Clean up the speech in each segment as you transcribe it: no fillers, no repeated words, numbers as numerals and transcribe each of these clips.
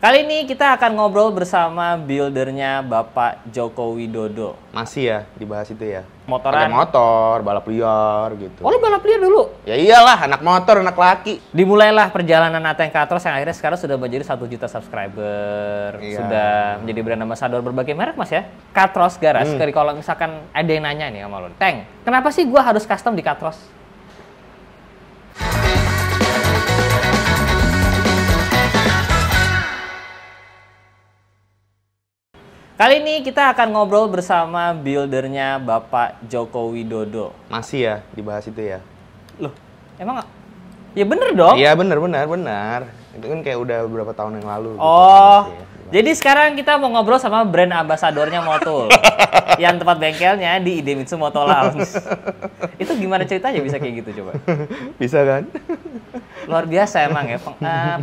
Kali ini kita akan ngobrol bersama buildernya Bapak Joko Widodo. Masih ya dibahas itu ya? Motoran. Pakai motor, balap liar gitu. Oh, lu balap liar dulu? Ya iyalah, anak motor, anak laki. Dimulailah perjalanan Ateng Katros yang akhirnya sekarang sudah menjadi 1 juta subscriber. Iya. Sudah menjadi brand ambassador berbagai merek, Mas ya. Katros Garage. Kalau misalkan ada yang nanya nih sama lu, Teng, kenapa sih gua harus custom di Katros? Kali ini kita akan ngobrol bersama buildernya Bapak Joko Widodo. Masih ya dibahas itu ya? Loh, emang ya bener dong? Iya bener. Itu kan kayak udah beberapa tahun yang lalu. Oh, gitu, jadi sekarang kita mau ngobrol sama brand ambasadornya Motul. Yang tempat bengkelnya di Idemitsu Moto Lounge. Itu gimana ceritanya bisa kayak gitu coba? Bisa kan? Luar biasa emang ya,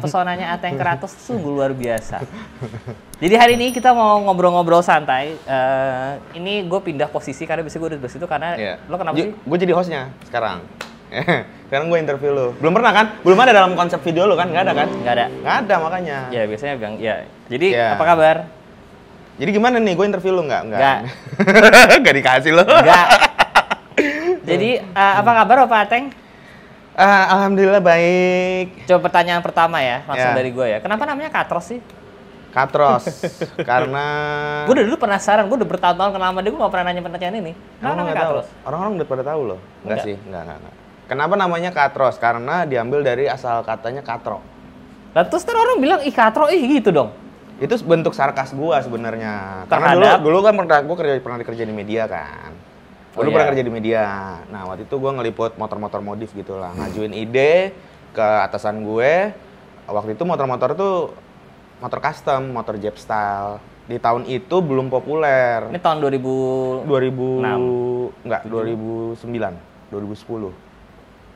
pesonanya Ateng Katros sungguh luar biasa. Jadi hari ini kita mau ngobrol-ngobrol santai. Ini gue pindah posisi karena biasanya gue udah di situ karena lo kenapa sih? Gue jadi hostnya sekarang. Sekarang gue interview lo. Belum pernah kan? Belum ada dalam konsep video lo kan? Nggak ada kan? Nggak ada. Nggak ada makanya. Ya biasanya bilang ya. Jadi apa kabar? Jadi gimana nih? Gue interview lo nggak? Nggak. Nggak dikasih lo. Nggak. Jadi apa kabar Bapak Ateng? Alhamdulillah baik. Coba pertanyaan pertama ya, langsung dari gue ya. Kenapa namanya Katros sih? Katros, karena... Gue udah dulu penasaran, gue udah bertahun-tahun kenal sama dia, gue gak pernah nanya pertanyaan ini. Kenapa namanya Katros? Orang-orang udah pada tahu loh. Enggak sih, enggak. Kenapa namanya Katros? Karena diambil dari asal katanya katro. Lalu terus orang bilang, ih katro, ih gitu dong. Itu bentuk sarkas gua sebenarnya. Karena dulu kan gue pernah kerja di media kan. Dulu pernah kerja di media. Nah waktu itu gue ngeliput motor-motor modif gitu lah. Ngajuin ide ke atasan gue. Waktu itu motor-motor tuh motor custom, motor Jap style. Di tahun itu belum populer. Ini tahun 2009. 2010.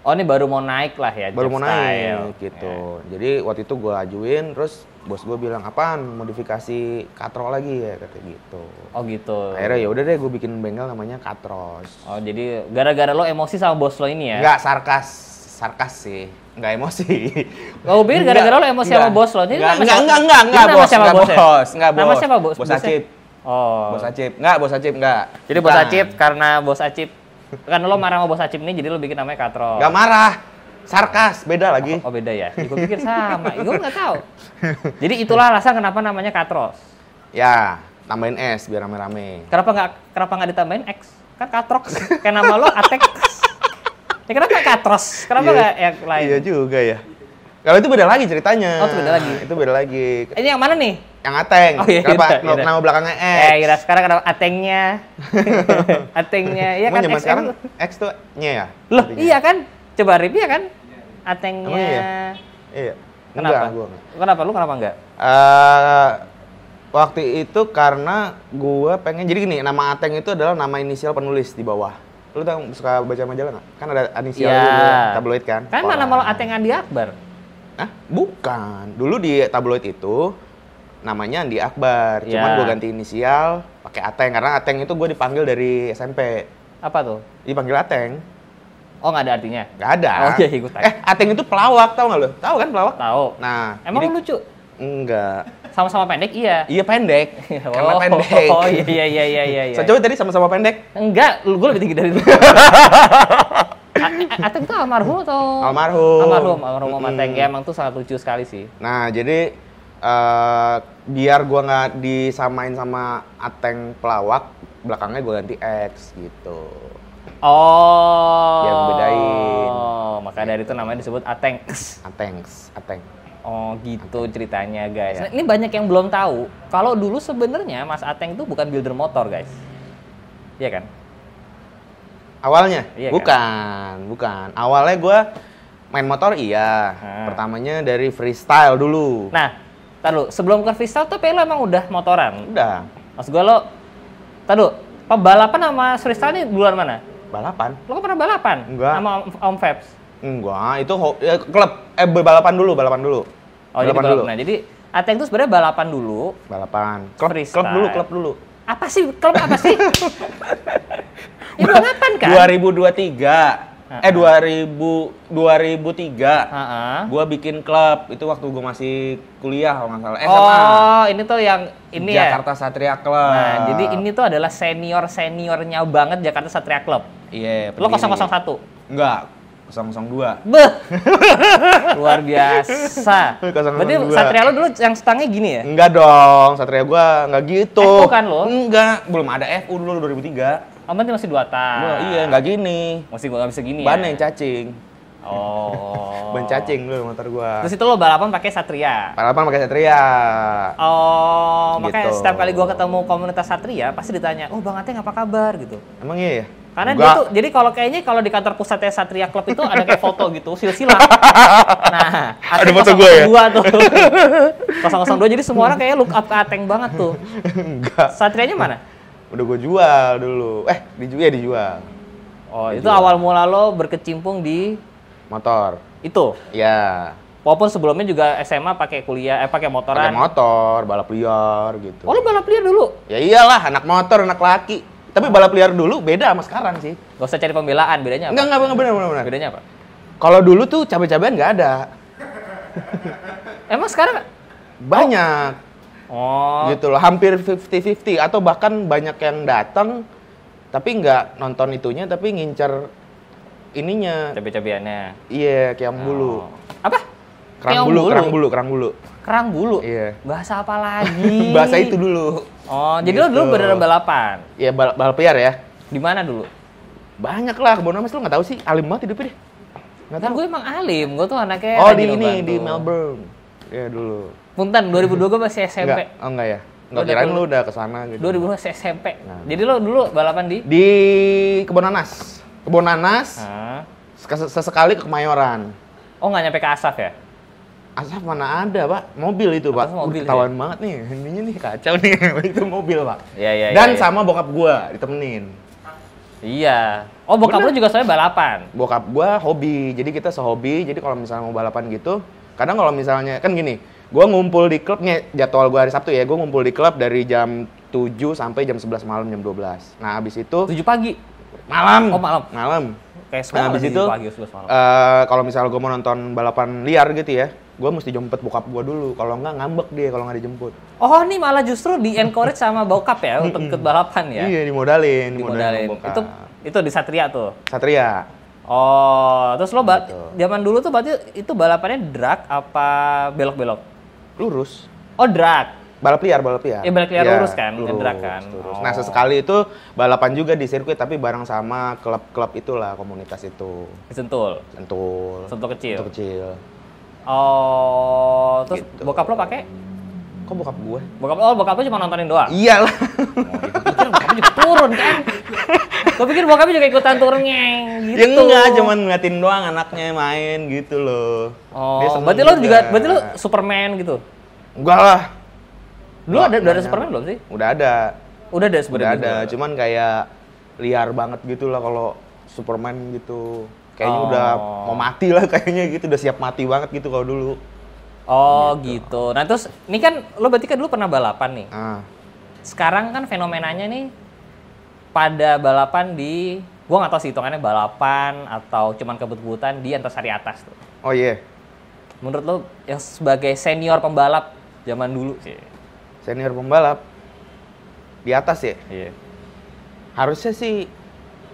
Oh ini baru mau naik lah ya, baru mau style. Naik gitu. Jadi waktu itu gue ajuin, terus bos gue bilang apaan modifikasi Katro lagi ya kata gitu. Oh gitu. Akhirnya ya udah deh gue bikin bengkel namanya Katros. Oh jadi gara-gara lo emosi sama bos lo ini ya? Enggak, sarkas sih. Enggak emosi. Oh, biar gara-gara lo emosi sama bos lo. Jadi enggak, bos. Enggak, bos. Nama siapa bos? Bos Acip. Oh. Bos Acip. Enggak, bos Acip enggak. Jadi bos Acip karena bos Acip kan lo marah sama bos Acip ini jadi lo bikin namanya Katros. Enggak marah. Sarkas, beda lagi. Oh, beda ya. Gue pikir sama. Gue nggak tahu. Jadi itulah alasan kenapa namanya Katros. Ya, tambahin S biar rame-rame. Kenapa nggak ditambahin X? Kan Katrox. Kayak nama lo Atek. Ya kenapa Katros? Kenapa nggak yang lain? Iya juga ya. Kalau itu beda lagi ceritanya. Oh, itu beda lagi. Itu beda lagi. Ini yang mana nih? Yang Ateng. Oh, iya, kenapa iya. nama belakangnya X? Kira sekarang kenapa Atengnya? Atengnya. Iya kan zaman X sekarang X tuh nya ya? Loh, artinya. iya kan? Coba review ya kan? Atengnya. Iya. Kenapa? Enggak. Kenapa? Lu kenapa enggak? Waktu itu karena gue pengen, jadi gini, nama Ateng itu adalah nama inisial penulis di bawah. Lu tahu suka baca majalah nggak? Kan ada inisial tabloid kan? Kan mana malah Ateng Andi Akbar? Hah? Bukan. Dulu di tabloid itu namanya Andi Akbar. Cuman gue ganti inisial pakai Ateng karena Ateng itu gue dipanggil dari SMP. Apa tuh? Dipanggil Ateng. Oh, nggak ada artinya? Nggak ada. Oh iya, ikut tanya. Ateng itu pelawak, tahu nggak lo? Tahu kan pelawak? Tahu. Nah, emang jadi, lu lucu? Enggak. Sama-sama pendek, iya. Iya pendek. Karena pendek. Oh iya. So, coba tadi sama-sama pendek. Enggak, gue lebih tinggi dari lu. Ateng tuh almarhum atau? Almarhum Ateng. Ya emang tuh sangat lucu sekali sih. Nah, jadi biar gua nggak disamain sama Ateng pelawak, belakangnya gua ganti X gitu. Oh. Biar bedain. Maka dari itu namanya disebut Ateng. Ateng. Oh gitu ceritanya guys. Nah, ini banyak yang belum tahu. Kalau dulu sebenarnya Mas Ateng itu bukan builder motor guys. Iya kan? Awalnya? Iya, bukan. Awalnya gua main motor iya. Pertamanya dari freestyle dulu. Nah, taruh sebelum ke freestyle tuh lo emang udah motoran? Udah. Maksud gue lo, taruh pembalapan sama freestyle ini duluan mana? Balapan. Lo kan pernah balapan? Enggak. Sama Om Febs? Enggak, itu klub. Balapan dulu. Oh, jadi balapan. Nah, jadi Ateng itu sebenarnya balapan dulu. Klub dulu. Apa sih? Klub apa sih? Ya balapan kan? 2023. 2003. Gua bikin klub. Itu waktu gua masih kuliah kalau nggak salah. SMA. Oh, ini tuh yang ini Jakarta Satria Club. Nah, jadi ini tuh adalah seniornya banget Jakarta Satria Club. Iya. Lo 001? Enggak. 002. Beh. Luar biasa. 002. Berarti Satria lo dulu yang stangnya gini ya? Enggak dong, Satria gua enggak gitu. FU kan lo? Enggak, belum ada FU dulu 2003. Oh, berarti masih 2 tak. Iya, enggak gini. Masih nggak bisa gini Ban ya? yang cacing. Oh. Ban cacing dulu motor gua. Terus itu lo balapan pakai Satria? Balapan pakai Satria. Oh, makanya Gitu. setiap kali gua ketemu komunitas Satria pasti ditanya, "Oh, Bang Ateng apa kabar?" gitu. Emang iya ya? Karena dia tuh, jadi kalau di kantor pusatnya Satria Club itu ada kayak foto gitu, silsilah. Nah, Ada foto gua ya? 002 tuh. 002, jadi semua orang kayak look up ke Ateng banget tuh. Enggak. Satrianya mana? Udah gua jual dulu. Dijual. Oh, itu awal mula lo berkecimpung di Motor. itu. Ya. Walaupun sebelumnya juga SMA pakai pakai motoran. Pakai motor, balap liar gitu. Oh, lo balap liar dulu? Ya iyalah, anak motor, anak laki. Tapi balap liar dulu beda sama sekarang sih. Gak usah cari pembelaan, bedanya apa? Enggak benar. Bedanya apa? Kalau dulu tuh cabai-cabean nggak ada. Emang sekarang? Banyak. Oh. Gitu loh, hampir 50-50 atau bahkan banyak yang datang tapi nggak nonton itunya tapi ngincer ininya. Cabai-cabiannya. Iya, keong bulu. Apa? Kerang bulu. Kerang bulu? Iya. Bahasa apa lagi? Bahasa itu dulu. Oh, jadi Gitu. lo dulu beneran balapan? Iya, balap liar ya. Di mana dulu? Banyak lah, kebun Ames lu nggak tahu sih, alim banget hidupnya deh. Nggak Kan tahu. gue emang alim, gue tuh anaknya Oh, rajin di ngebantu. Melbourne. Iya dulu. Punten, 2002 gue masih SMP. Enggak ya. Lo Enggak udah kirain ke- lu udah kesana gitu. 2002 masih SMP. Nah. Jadi lo dulu balapan di? Di Kebun Nanas. Kebun Nanas, Hah? sesekali ke Kemayoran. Oh, nggak nyampe ke Asaf ya? Asap mana ada, Pak? Mobil itu, Pak. Atas mobil, Ketahuan banget nih. Ininya nih kacau nih. Itu mobil, Pak. Iya. Dan sama bokap gua ditemenin. Iya. Oh, bokap lo juga soalnya balapan? Bokap gua hobi. Jadi kita sehobi. Jadi kalau misalnya mau balapan gitu, kadang kalau misalnya kan gini, gua ngumpul di klubnya, jadwal gua hari Sabtu ya, gua ngumpul di klub dari jam 7 sampai jam 11 malam, jam 12. Nah, habis itu 7 pagi? malam. Oh, malam. Malam. Kayak Nah, semua habis di itu pagi, 11 malam. kalau misalnya gua mau nonton balapan liar gitu ya, gua mesti jemput bokap gua dulu. Kalau enggak ngambek dia kalau nggak dijemput. Oh, ini malah justru di encourage sama bokap ya untuk ikut balapan ya? Iya, dimodalin Dimodalin. sama bokap. Itu di Satria tuh? Satria. Oh, terus lo Gitu. zaman dulu tuh berarti itu balapannya drag apa belok-belok? Lurus. Oh, drag. Balap liar. Ya, balap liar Iya, lurus kan, ngedrak kan. lurus. Oh. Nah, sesekali itu balapan juga di sirkuit tapi bareng sama klub-klub itulah, komunitas itu. Di Sentul. Sentul Kecil. kecil. Oh, terus Gitu. bokap lo pakai? Kok bokap gue? Bokap lo cuma nontonin doang? Iyalah. Gue pikir bokapnya juga turun kan? Gue pikir bokapnya juga ikutan turun ngeng gitu. Ya enggak, cuman ngeliatin doang anaknya main gitu loh. Dia Oh, seneng berarti lo Superman gitu? Enggak lah. Dulu udah ada Superman belum sih? Udah ada. Udah ada Udah sebenarnya. ada, cuman kayak liar banget gitu lah kalau Superman gitu. Kayaknya Oh. udah mau mati lah kayaknya gitu, udah siap mati banget gitu kalau dulu. Oh gitu. Nah terus, ini kan lo berarti kan dulu pernah balapan nih. Ah. Sekarang kan fenomenanya nih pada balapan di, gua nggak tahu sih hitungannya balapan atau cuman kebut-kebutan di Antasari atas tuh. Oh iya, Menurut lo yang sebagai senior pembalap zaman dulu sih? senior pembalap di atas ya. Iya. Harusnya sih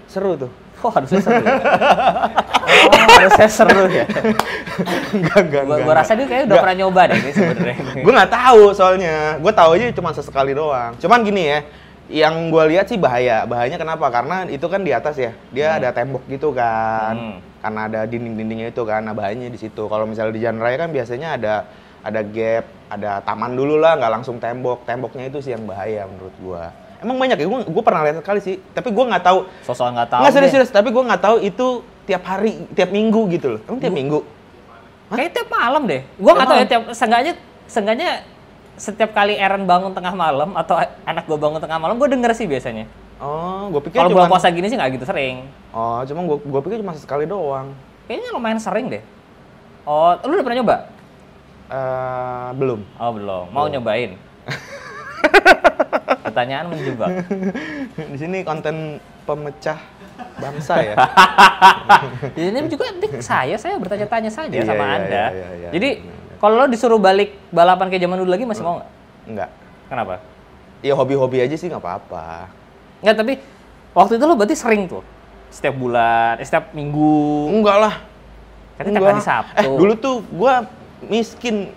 seru tuh. Oh harusnya seru. Oh harusnya seru ya. Enggak. Gua rasa dia kayaknya udah pernah nyoba deh ini sebenarnya. Gue nggak tahu soalnya. Gue tahu aja cuma sesekali doang. Cuman gini ya, yang gue lihat sih bahaya. Bahayanya kenapa? Karena itu kan di atas ya. Dia ada tembok gitu kan. Karena ada dinding-dindingnya itu kan. Nah bahayanya di situ. Kalau misalnya di jalan raya kan biasanya ada gap, ada taman dulu lah, nggak langsung tembok. Temboknya itu sih yang bahaya menurut gue. Emang banyak ya, gue pernah lihat sekali sih. Tapi gue nggak tahu. Sosok nggak tahu. Nggak deh. serius, tapi gue nggak tahu itu tiap hari, tiap minggu gitu loh. Emang tiap minggu? Kayak tiap malam deh. Gua nggak tahu ya, Tiap seenggaknya setiap kali Aaron bangun tengah malam atau anak gua bangun tengah malam, gua denger sih biasanya. Oh, gue pikir Kalau bulan cuman- puasa gini sih nggak gitu sering. Oh, cuma gue pikir cuma sekali doang. Kayaknya lumayan sering deh. Oh, lu udah pernah nyoba? Belum. Oh belum. Mau nyobain? Pertanyaan menjebak. Di sini konten pemecah bangsa ya. Ini juga saya bertanya-tanya saja Iya, sama iya, Anda. iya. Jadi kalau lo disuruh balik balapan kayak zaman dulu lagi masih mau nggak? Enggak. Kenapa? Ya hobi-hobi aja sih nggak apa-apa. Nggak, tapi waktu itu lo berarti sering tuh? Setiap bulan, setiap minggu? Enggak lah. Katanya tiap hari Sabtu. Dulu tuh gua miskin.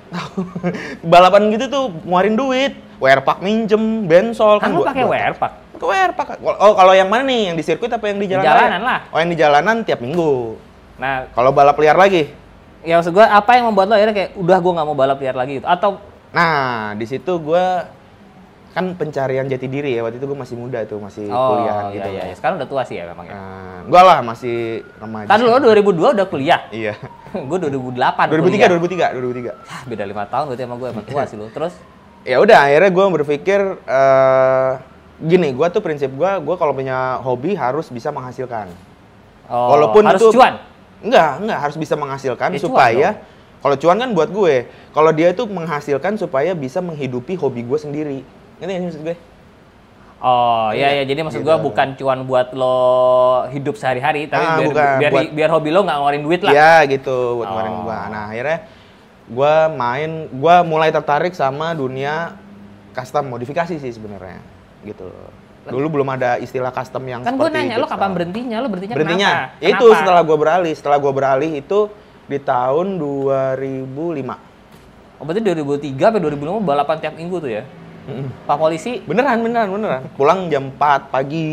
Balapan gitu tuh ngeluarin duit. Wearpack minjem, bensol. Kan lo pakai wearpack? Pakai wearpack. Oh, kalau yang mana nih? Yang di sirkuit apa yang di jalan raya? Jalanan lah. Oh, yang di jalanan tiap minggu. Nah, Kalau balap liar lagi? ya maksud gue apa yang membuat lo akhirnya kayak udah gue nggak mau balap liar lagi gitu? Atau Nah, di situ gua kan pencarian jati diri ya. Waktu itu gue masih muda tuh, masih kuliahan gitu. iya, iya. Sekarang udah tua sih ya memang ya. Enggak lah, masih remaja. Kan lo 2002 udah kuliah. Iya. Gue 2008 2003. Ah, beda 5 tahun berarti sama gue emang tua sih lo. Terus Ya udah, akhirnya gue berpikir gini, gue tuh prinsip gue kalau punya hobi harus bisa menghasilkan. Walaupun harus itu cuan. Enggak, harus bisa menghasilkan Ya, supaya kalau cuan kan buat gue. Kalau dia itu menghasilkan supaya bisa menghidupi hobi gue sendiri. Ini yang maksud gue. Oh, iya, jadi maksud gitu. gue bukan cuan buat lo hidup sehari-hari, tapi bukan, biar hobi lo nggak ngeluarin duit lah. Iya gitu, buat kemarin gue. Nah akhirnya gue mulai tertarik sama dunia custom modifikasi sih sebenarnya, gitu. Dulu belum ada istilah custom yang Kan gue seperti nanya, lo kapan berhentinya? Lo berhentinya kenapa? Ya itu setelah gue beralih. Setelah gue beralih itu di tahun 2005. Oh, berarti 2003 sampai 2005 balapan tiap minggu tuh ya? Pak polisi? Beneran. Pulang jam 4 pagi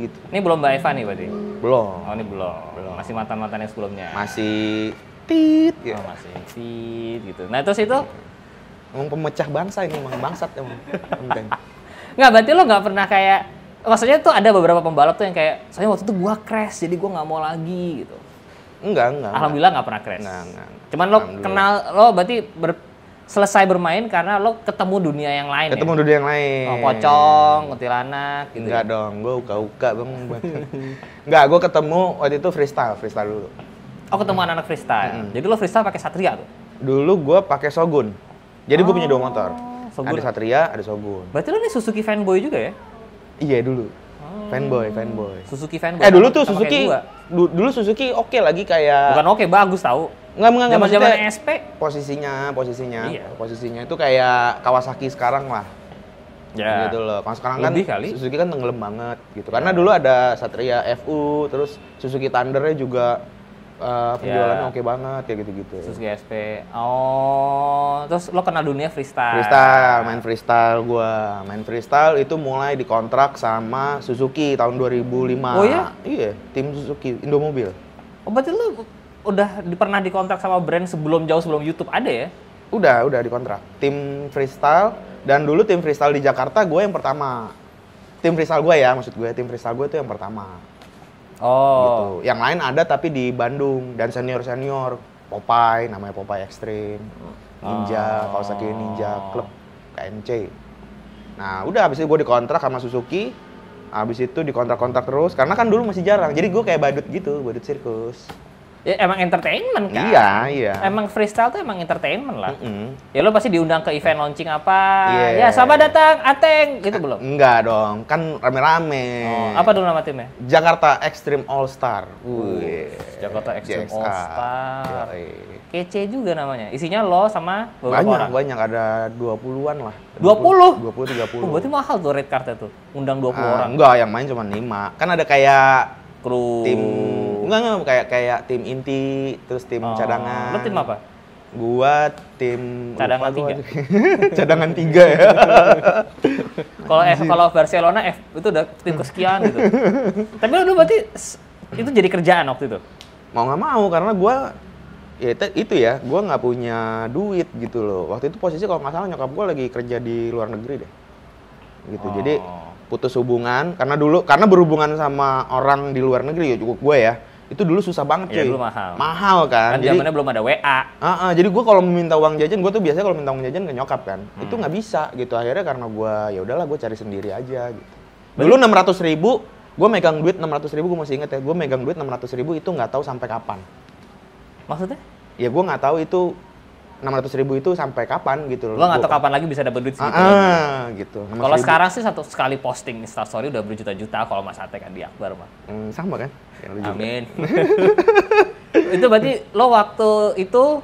gitu. Ini belum Mbak Eva nih berarti? Belum. Oh, ini belum. Masih mantan-mantan yang sebelumnya? Masih tit gitu. Oh, masih tit gitu. Nah, terus itu? Emang pemecah bangsa ini, emang bangsat emang. Nggak, berarti lo nggak pernah kayak... Maksudnya tuh ada beberapa pembalap tuh yang kayak, soalnya waktu itu gua crash, jadi gua nggak mau lagi gitu. Enggak. Alhamdulillah nggak pernah crash. Enggak. Cuman lo kenal, lo berarti selesai bermain karena lo ketemu dunia yang lain. Ketemu dunia yang lain. Oh, pocong, kuntilanak gitu. Enggak dong, gue uka-uka bang. Enggak, gue ketemu waktu itu freestyle dulu. Oh, ketemu anak-anak freestyle. Jadi lo freestyle pakai Satria tuh? Dulu gue pakai Shogun. Jadi gue punya 2 motor. Shogun. Ada Satria, ada Shogun. Berarti lo nih Suzuki fanboy juga ya? Iya dulu. Fanboy. Suzuki fanboy. Dulu tuh Suzuki. Dulu Suzuki oke lagi kayak. Bukan oke, bagus tahu. Enggak Zaman SP. Posisinya. Iya. Posisinya itu kayak Kawasaki sekarang lah. Ya. Gitu loh. Kalau sekarang Lebih kan kali. Suzuki kan tenggelam banget gitu. Karena dulu ada Satria FU, terus Suzuki Thunder-nya juga penjualannya oke banget kayak gitu-gitu. Suzuki SP. Oh, terus lo kenal dunia freestyle. Main freestyle itu mulai dikontrak sama Suzuki tahun 2005. Oh ya? Iya, tim Suzuki Indomobil. Oh, berarti lo udah pernah dikontrak sama brand jauh sebelum YouTube ada ya? Udah dikontrak. Tim freestyle, dan dulu tim freestyle di Jakarta gue yang pertama. Tim freestyle gue ya, maksud gue tim freestyle gue itu yang pertama. Oh. Gitu. Yang lain ada tapi di Bandung, dan senior Popeye, namanya Popeye Extreme, Ninja, Kawasaki Ninja Club, KNC. Nah udah habis itu gue dikontrak sama Suzuki, habis itu dikontrak-kontrak terus, karena kan dulu masih jarang, jadi gue kayak badut gitu, badut sirkus. Ya emang entertainment kan? Iya. Emang freestyle tuh emang entertainment lah. Ya lo pasti diundang ke event launching apa? Yeah. Ya selamat datang Ateng, gitu belum? Enggak dong, kan rame-rame. Oh, apa dulu nama timnya? Jakarta Extreme All Star. Jakarta Extreme All Star. Yoi. Kece juga namanya. Isinya lo sama beberapa orang? Banyak, ada 20-an lah. 20? 20-30. Oh, berarti mahal tuh red cardnya tuh, undang 20 orang. Enggak, yang main cuma 5. Kan ada kayak Kru. tim kayak tim inti, terus tim cadangan. Lo tim apa? Gua tim Cadangan lupa 3. Cadangan 3 ya. Kalau Barcelona itu udah tim kesekian gitu. Tapi lo berarti itu jadi kerjaan waktu itu? Mau nggak mau, karena gua ya itu ya, gua nggak punya duit gitu loh. Waktu itu posisi kalau nggak salah nyokap gua lagi kerja di luar negeri deh. Gitu. Jadi putus hubungan karena berhubungan sama orang di luar negeri ya, cukup gue ya. Itu dulu susah banget cuy. Dulu mahal. Mahal kan. Jadi zamannya belum ada WA. Jadi gue kalau meminta uang jajan, gue tuh biasanya kalau minta uang jajan ke nyokap kan. Itu nggak bisa gitu. Akhirnya karena gue ya udahlah, gue cari sendiri aja gitu. Dulu 600.000, gue megang duit 600.000, gue masih inget ya. Gue megang duit 600.000 itu nggak tahu sampai kapan. Maksudnya? Ya gue nggak tahu itu 600.000 itu sampai kapan gitu loh. Lo nggak tahu kapan lagi bisa dapat duit segitu. Gitu. Kalau sekarang sih sekali posting Instastory udah berjuta-juta kalau Mas Ate kan di Akbar mah. Sama kan? Amin. Itu berarti lo waktu itu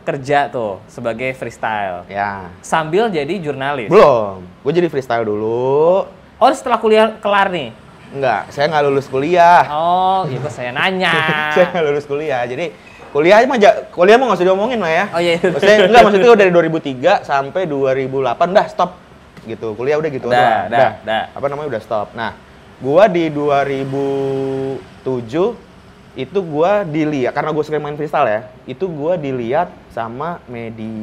kerja tuh sebagai freestyle. Ya. Sambil jadi jurnalis. Belum. Gue jadi freestyle dulu. Oh, setelah kuliah kelar nih? Enggak, saya nggak lulus kuliah. Oh, iya kok saya nanya. Saya nggak lulus kuliah. Jadi kuliah mah nggak usah diomongin lah ya. Oh iya. Maksudnya dari 2003 sampai 2008 dah stop gitu. Kuliah udah gitu Dah. Apa namanya udah stop. Nah, gua di 2007 itu gua dilihat karena gua sering main freestyle ya. Itu gua dilihat sama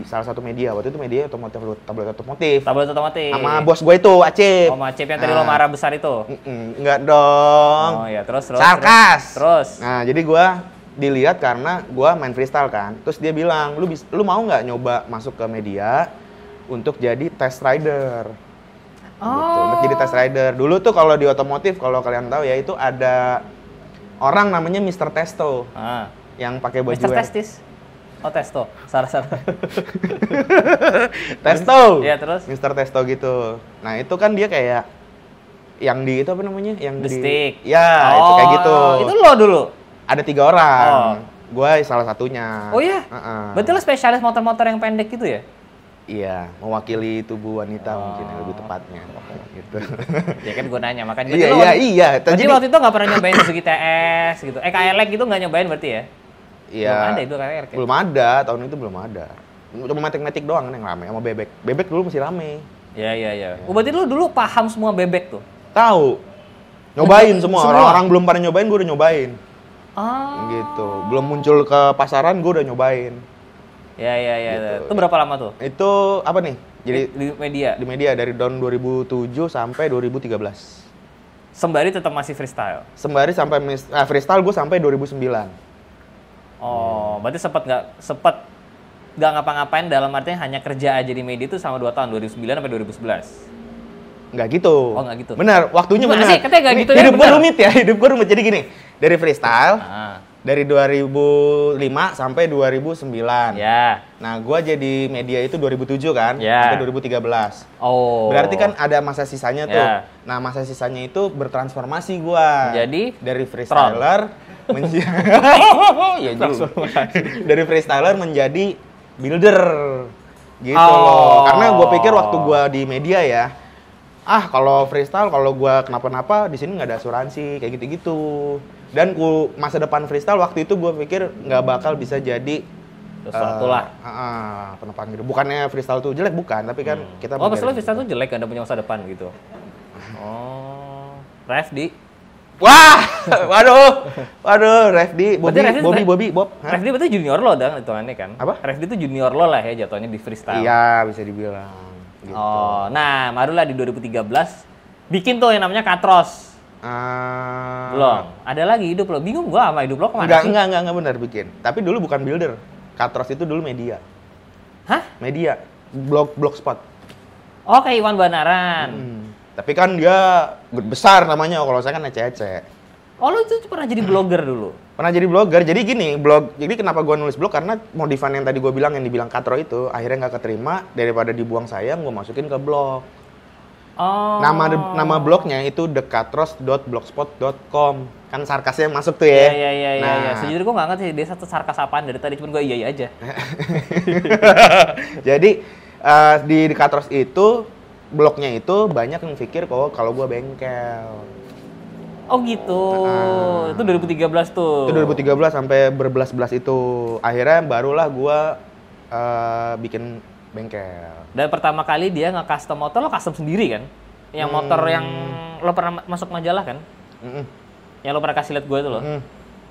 salah satu media. Waktu itu media tabloid otomotif. Tabloid otomotif. Sama bos gua itu, Acip. Oh, Acip yang tadi lo marah besar itu. Enggak dong. Oh iya, terus. Sarkas. Terus. Nah, jadi gua dilihat karena gue main freestyle kan, terus dia bilang, lu mau nggak nyoba masuk ke media untuk jadi test rider? Gitu, untuk jadi test rider. Dulu tuh kalau di otomotif, kalau kalian tahu ya itu ada orang namanya Mr. Testo yang pakai baju Mr. Testis. Oh Testo, salah. Testo. Iya terus. Mr. Testo gitu. Nah itu kan dia kayak yang di itu apa namanya? Yang The Stick. Ya itu kayak gitu. Itu lo dulu. Ada 3 orang, gue salah satunya. Oh iya? Berarti lo spesialis motor-motor yang pendek gitu ya? Iya, mewakili tubuh wanita mungkin lebih tepatnya. Gitu. Ya kan gue nanya, makanya iya. Berarti waktu itu nggak pernah nyobain Suzuki TS gitu? KLX gitu nggak nyobain berarti ya? Iya. Belum ada itu KLX? Belum ada, tahun itu belum ada. Cuma matic-matic doang kan yang rame, sama bebek. Bebek dulu masih rame. Iya. Oh, berarti lo dulu paham semua bebek tuh? Tahu. Nyobain semua. Orang-orang belum pada nyobain, gue udah nyobain. Gitu. Belum muncul ke pasaran, gue udah nyobain. Ya. Gitu. Itu berapa lama tuh? Itu apa nih? Jadi di media? Di media dari tahun 2007 sampai 2013. Sembari tetap masih freestyle? Sembari sampai freestyle gue sampai 2009. Oh, berarti sempet nggak ngapa-ngapain dalam artinya hanya kerja aja di media itu sama 2 tahun, 2009 sampai 2011? Nggak gitu. Oh, nggak gitu? Benar, waktunya gimana benar. Sih? Katanya nggak gitu hidup gue rumit ya, hidup gue rumit. Jadi gini, dari freestyle, dari 2005 sampai 2009. Ya. Nah, gue jadi media itu 2007 kan, ya. sampai 2013. Oh. Berarti kan ada masa sisanya tuh. Ya. Nah, masa sisanya itu bertransformasi gue. Jadi? Dari freestyler dari freestyler menjadi builder. Gitu loh. Karena gue pikir waktu gue di media ya, kalau freestyle, kalau gue kenapa-napa di sini nggak ada asuransi kayak gitu-gitu. Dan masa depan freestyle waktu itu gue pikir nggak bakal bisa jadi sesuatu lah. Penopang gitu. Bukannya freestyle tuh jelek, bukan, tapi kan kita. Oh, masalah freestyle tuh jelek, gak ada punya masa depan gitu. Oh, Refdi. Wah, waduh, Refdi, Bob. Refdi berarti junior lo dong hitungannya kan? Apa? Refdi tuh junior lo lah ya jatuhnya di freestyle. Iya, bisa dibilang. Gitu. Oh, nah barulah di 2013 bikin tuh yang namanya Katros. Belum. Ada lagi hidup lo. Bingung gua sama hidup lo kemana sih? Enggak benar bikin. Tapi dulu bukan builder. Katros itu dulu media. Hah? Media. Blogspot. Oh, kayak Iwan Banaran. Tapi kan dia besar namanya, kalau saya kan ece-ece. Oh, lu itu pernah jadi blogger dulu? Pernah jadi blogger. Jadi gini, jadi kenapa gua nulis blog? Karena modifan yang tadi gua bilang, yang dibilang Katro itu, akhirnya nggak keterima, daripada dibuang sayang, gua masukin ke blog. Oh. Nama blognya itu thekatros.blogspot.com. Kan sarkasnya masuk tuh ya. Iya. Sejujurnya gue nggak ngerti dia satu sarkas apaan dari tadi, cuma gue iya aja. Jadi di Katros itu, blognya itu banyak yang pikir kalau gue bengkel. Oh gitu. Itu 2013 tuh. Itu 2013 sampai berbelas-belas itu. Akhirnya barulah gue bikin bengkel. Dan pertama kali dia nge-custom motor, lo custom sendiri kan? Yang motor yang lo pernah masuk majalah kan? Yang lo pernah kasih lihat gue itu loh.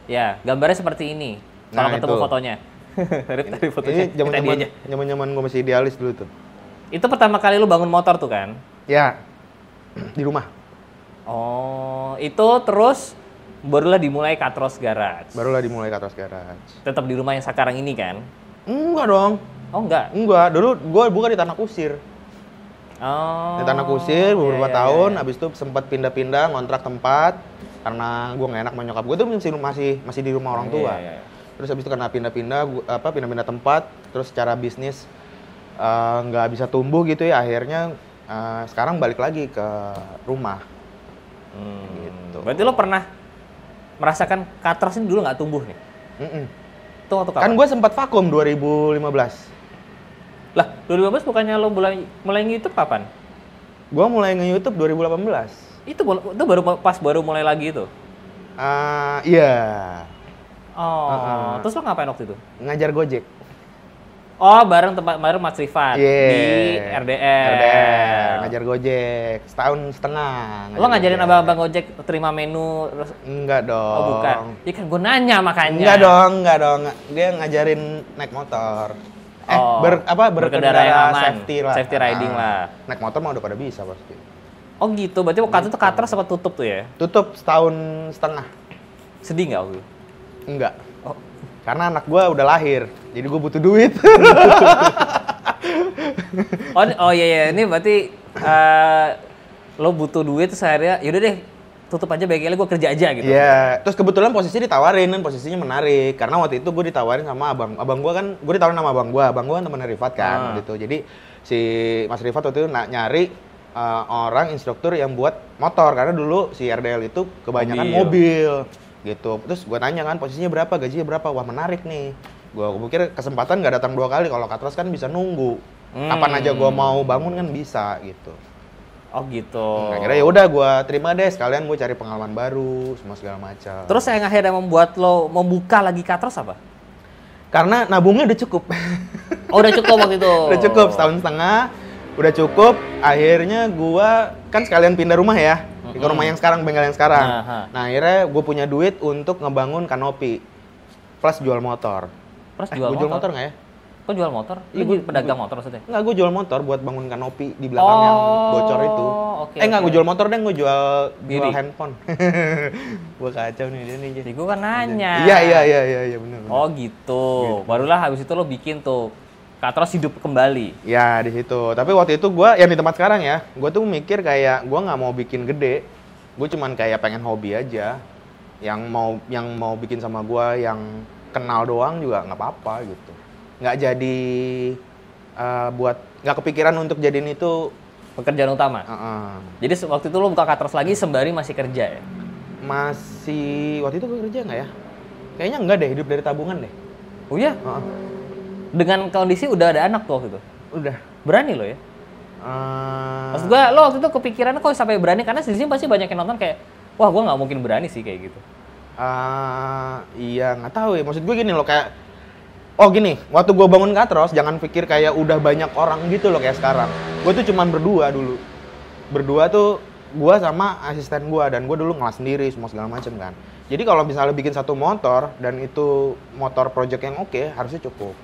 Ya, gambarnya seperti ini. Kalau ketemu fotonya. Dari fotonya. Ini zaman-zaman gue masih idealis dulu tuh. Itu pertama kali lo bangun motor tuh kan? Ya, di rumah. Oh, itu terus barulah dimulai Katros Garage. Tetap di rumah yang sekarang ini kan? Enggak dong. Oh enggak? Enggak, dulu gue buka di Tanah Kusir. Oh. Di Tanah Kusir beberapa tahun, habis itu sempat pindah-pindah ngontrak tempat karena gue nggak enak sama nyokap gue tuh masih di rumah orang tua. Terus habis itu karena pindah-pindah tempat, terus secara bisnis nggak bisa tumbuh gitu ya, akhirnya sekarang balik lagi ke rumah. Gitu. Berarti lo pernah merasakan Katros ini dulu nggak tumbuh nih? Itu waktu kapan? Kan gue sempat vakum 2015. Lah, 2015 bukannya lo mulai YouTube kapan? Gue mulai nge-YouTube 2018. Itu baru mulai lagi itu? Iya. Oh, terus lo ngapain waktu itu? Ngajar Gojek. Oh, bareng Mas Rifat di RDR. Ngajar Gojek setahun setengah. Lo ngajarin abang-abang Gojek terima menu? Enggak dong. Oh, bukan. Iya kan gue nanya makanya. Enggak dong. Dia ngajarin naik motor. Berkendara yang aman. Safety riding lah. Naik motor mah udah pada bisa pasti. Oh gitu, berarti waktu itu Katros sempat tutup tuh ya? Tutup setahun setengah. Sedih nggak waktu itu? Enggak. Oh. Karena anak gue udah lahir, jadi gue butuh duit. Oh iya, ini berarti lo butuh duit terus akhirnya yaudah deh tutup aja bengkelnya, gue kerja aja gitu. Iya, terus kebetulan posisinya ditawarin, dan posisinya menarik. Karena waktu itu gue ditawarin sama abang gue kan, gue ditawarin sama abang gue kan temennya Rifat kan, gitu. Jadi si Mas Rifat waktu itu nyari orang instruktur yang buat motor, karena dulu si RDL itu kebanyakan mobil gitu. Terus gue tanya kan, posisinya berapa, gajinya berapa, wah menarik nih. Gue pikir kesempatan gak datang 2 kali, kalau Katros kan bisa nunggu. Kapan aja gue mau bangun kan bisa gitu. Oh gitu. Akhirnya ya udah gue terima deh, sekalian gue cari pengalaman baru, semua segala macam. Terus yang akhirnya membuat lo membuka lagi Katros apa? Karena nabungnya udah cukup. Oh udah cukup waktu itu? Udah cukup, setahun setengah, udah cukup. Akhirnya gue kan sekalian pindah rumah ya, ke rumah yang sekarang, bengkel yang sekarang. Nah akhirnya gue punya duit untuk ngebangun kanopi, plus jual motor. Plus jual motor nggak ya? Kok jual motor? Lu pedagang motor maksudnya? Enggak, gue jual motor buat bangun kanopi di belakang yang bocor itu. Enggak, gue jual motor deh, gue jual handphone. Gue kacau nih dia nih. Jadi gue kan nanya. Iya benar. Oh gitu. Barulah habis itu lo bikin tuh Katros hidup kembali. Ya di situ. Tapi waktu itu gue yang di tempat sekarang ya, gue tuh mikir kayak gue nggak mau bikin gede. Gue cuman kayak pengen hobi aja. Yang mau bikin sama gue yang kenal doang juga nggak apa-apa gitu. Nggak jadi nggak kepikiran untuk jadiin itu pekerjaan utama. Jadi waktu itu lo buka Katros lagi sembari masih kerja ya? Masih, waktu itu gue kerja nggak ya? Kayaknya enggak deh, hidup dari tabungan deh. Oh iya? Dengan kondisi udah ada anak tuh waktu itu? Udah. Berani lo ya? Maksud gue, lo waktu itu kepikiran kok sampai berani, karena di sini pasti banyak yang nonton kayak, wah gue nggak mungkin berani sih kayak gitu. Iya, nggak tahu ya. Maksud gue gini loh, kayak gini, waktu gue bangun Katros, jangan pikir kayak udah banyak orang gitu loh kayak sekarang. Gue tuh cuman berdua dulu. Berdua tuh gue sama asisten gue, dan gue dulu ngelas sendiri semua segala macem kan. Jadi kalau misalnya bikin satu motor dan itu motor project yang oke, harusnya cukup.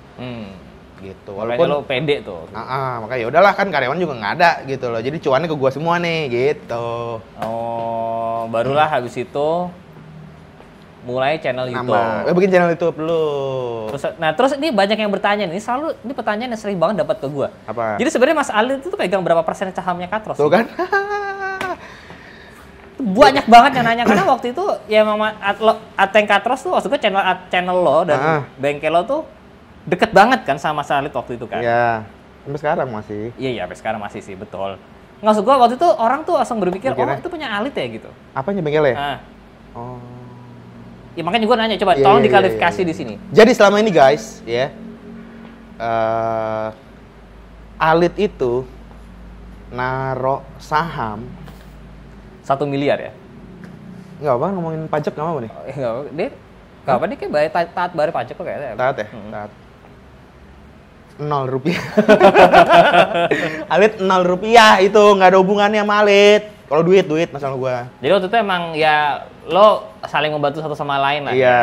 Gitu. Walaupun lo pede tuh. Makanya ya udahlah, kan karyawan juga nggak ada gitu loh. Jadi cuannya ke gue semua nih gitu. Oh, barulah habis itu mulai channel YouTube. Bikin channel YouTube dulu. Terus ini banyak yang bertanya nih, ini pertanyaan yang sering banget dapat ke gua. Apa? Jadi sebenarnya Mas Ali itu tuh pegang berapa persen sahamnya Katros? Tuh kan? Banyak banget yang nanya, karena waktu itu ya Mama Ateng Katros tuh maksudnya channel lo dan bengkel lo tuh deket banget kan sama Mas Ali waktu itu kan? Iya. Sampai sekarang masih. Iya, sampai sekarang masih sih, betul. Maksud gua waktu itu orang tuh langsung berpikir, oh itu punya Alit ya gitu. Apanya bengkelnya? Ya makanya gue nanya, coba tolong diklarifikasi di sini. Jadi selama ini guys, ya, Alit itu naro saham 1 miliar ya? Nggak apa, ngomongin pajak nggak apa nih? Nggak apa, dia kayak taat bayar pajak kok kayaknya. Taat ya? Taat. 0 rupiah. Alit 0 rupiah itu, nggak ada hubungannya sama Alit. Kalau duit masalah gue. Jadi waktu itu emang ya lo saling membantu satu sama lain lah. Iya,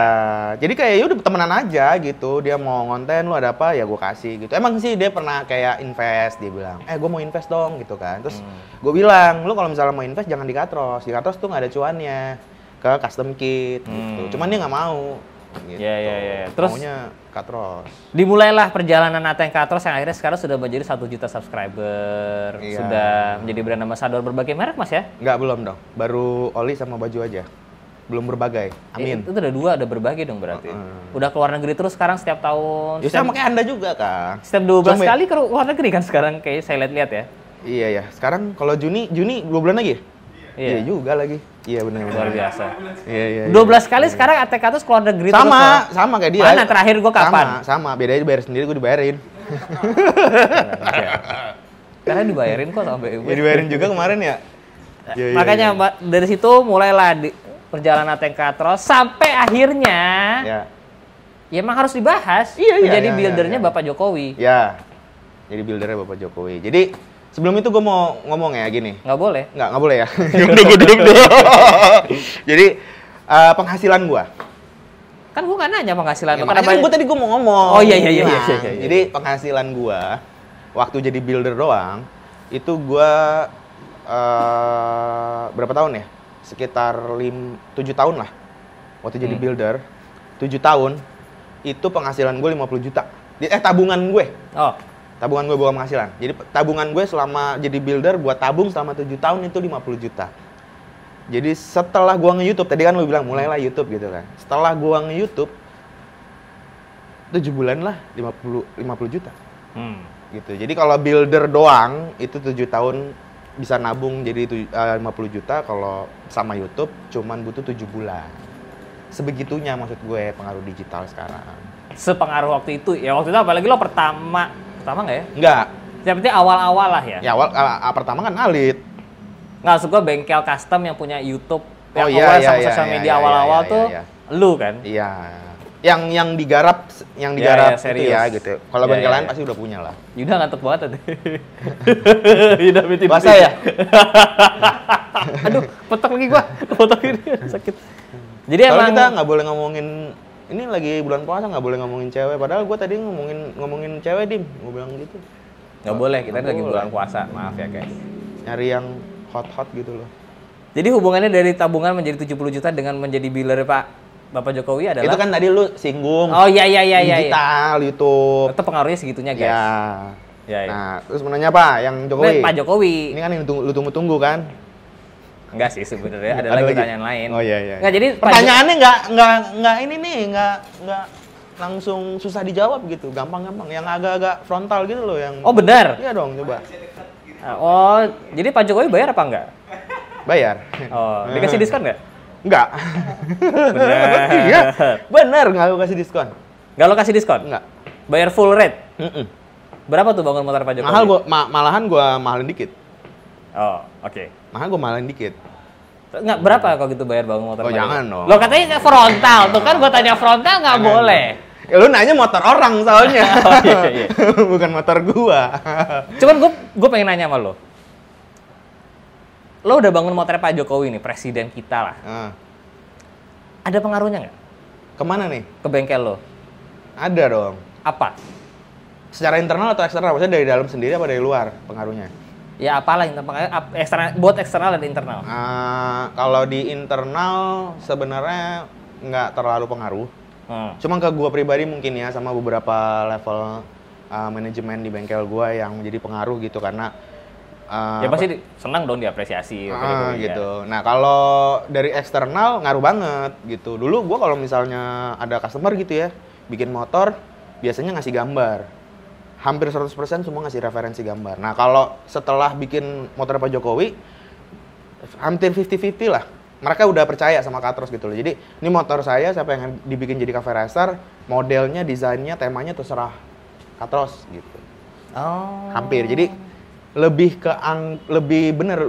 jadi kayak ya udah temenan aja gitu. Dia mau ngonten, lu ada apa ya gue kasih gitu. Emang sih dia pernah kayak invest, dia bilang, gue mau invest dong gitu kan. Terus gue bilang, lu kalau misalnya mau invest jangan di Katros. Di Katros tuh nggak ada cuannya, ke custom kit gitu. Cuman dia nggak mau. Gitu. Iya. Terus maunya Katros. Dimulailah perjalanan Ateng Katros yang akhirnya sekarang sudah menjadi 1 juta subscriber. Iya. Sudah menjadi brand ambassador berbagai merek Mas ya? Nggak, belum dong. Baru oli sama baju aja. belum berbagai. Amin. Itu udah berbagi dong berarti. Udah keluar negeri terus sekarang setiap tahun. Ya sama kayak Anda juga kan. Setiap 12 kali ke luar negeri kan sekarang kayak saya lihat-lihat ya. Iya ya. Sekarang kalau Juni 2 bulan lagi ya? Iya juga lagi. Iya benar. Luar biasa. Iya. 12 kali sekarang ATK terus keluar negeri terus. Sama kayak dia. Mana terakhir gua kapan? Sama. Bedanya bayar sendiri, gua dibayarin. Karena dibayarin kok sama BUMN. Ya dibayarin juga kemarin ya. Makanya dari situ mulailah perjalanan ATK terus sampai akhirnya ya emang harus dibahas. Menjadi buildernya Bapak Jokowi. Ya. Jadi buildernya Bapak Jokowi. Jadi sebelum itu gue mau ngomong ya gini. Nggak boleh? Nggak boleh ya. Duduk. Jadi penghasilan gue. Kan gue nggak nanya penghasilan. Ya, makanya gue tadi gue mau ngomong. Oh iya. Jadi penghasilan gue waktu jadi builder doang itu gue berapa tahun ya? Sekitar 7 tahun lah. Waktu jadi builder 7 tahun itu penghasilan gue 50 juta. Tabungan gue. Oh. Tabungan gue bukan penghasilan. Jadi tabungan gue selama jadi builder, gue tabung selama 7 tahun itu 50 juta. Jadi setelah gue nge-YouTube, tadi kan lu bilang mulailah YouTube gitu kan. Setelah gue nge-YouTube, 7 bulan lah 50 juta. Gitu. Jadi kalau builder doang, itu 7 tahun bisa nabung jadi 50 juta. Kalau sama YouTube, cuman butuh 7 bulan. Sebegitunya maksud gue pengaruh digital sekarang. Sepengaruh waktu itu? Ya waktu itu apalagi lo pertama nggak ya? Enggak. Yang penting awal-awal lah ya? Ya pertama kan Alit. Nggak, maksud gue bengkel custom yang punya YouTube, yang iya, sosial media awal-awal tuh lu kan? Iya. Yang digarap itu ya gitu. Kalau bengkel lain pasti udah punya lah. Yuda ngantuk banget tadi. Yuda meeting. Basah ya? Aduh, potok lagi gua. Potok ini sakit. Jadi Soalnya emang kita nggak boleh ngomongin, ini lagi bulan puasa nggak boleh ngomongin cewek. Padahal gue tadi ngomongin cewek, Dim. Gue bilang gitu. Nggak boleh, kita lagi bulan puasa. Maaf ya guys. Nyari yang hot gitu loh. Jadi hubungannya dari tabungan menjadi 70 juta dengan menjadi builder Bapak Jokowi adalah? Itu kan tadi lu singgung. Oh iya. Digital, YouTube. Itu pengaruhnya segitunya guys. Ya. Nah, terus menanya apa? Yang Jokowi? Pak Jokowi. Ini kan yang lu tunggu-tunggu kan? Enggak sih sebenarnya, ada lagi pertanyaan lain. Oh iya. Nggak, jadi pertanyaannya nggak ini nih, nggak langsung susah dijawab gitu, gampang-gampang. Yang agak-agak frontal gitu loh yang. Oh benar? Iya dong, coba. Oh, jadi Pak Jokowi bayar apa enggak? Bayar. Oh, dikasih diskon nggak? Enggak. Benar. Iya, benar nggak lu kasih diskon. Nggak lo kasih diskon? Enggak. Bayar full rate? Berapa tuh bangun motor Pak Jokowi? Malahan gua mahalin dikit. Oh, oke. Mahal gue mahalin dikit. Nggak, berapa kalau gitu bayar bangun motor? Oh, jangan dong. Lo katanya frontal, tuh kan gue tanya frontal nggak boleh. Ya lu nanya motor orang soalnya. Oh, iya. Bukan motor gua. Cuman gue pengen nanya sama lo. Lo udah bangun motor Pak Jokowi nih, presiden kita lah. Ada pengaruhnya nggak? Kemana nih? Ke bengkel lo? Ada dong. Apa? Secara internal atau eksternal? Maksudnya dari dalam sendiri apa dari luar pengaruhnya? Ya apalah eksternal, buat eksternal dan internal. Kalau di internal sebenarnya nggak terlalu pengaruh. Cuma ke gua pribadi mungkin ya, sama beberapa level manajemen di bengkel gua yang menjadi pengaruh gitu, karena ya pasti senang dong diapresiasi. Gitu. Nah kalau dari eksternal ngaruh banget gitu. Dulu gua kalau misalnya ada customer gitu ya bikin motor, biasanya ngasih gambar. Hampir 100% semua ngasih referensi gambar. Nah, kalau setelah bikin motor Pak Jokowi, hampir 50-50 lah. Mereka udah percaya sama Katros gitu loh. Jadi, ini motor saya, siapa yang dibikin jadi cafe racer, modelnya, desainnya, temanya terserah Katros gitu. Oh. Hampir. Jadi, lebih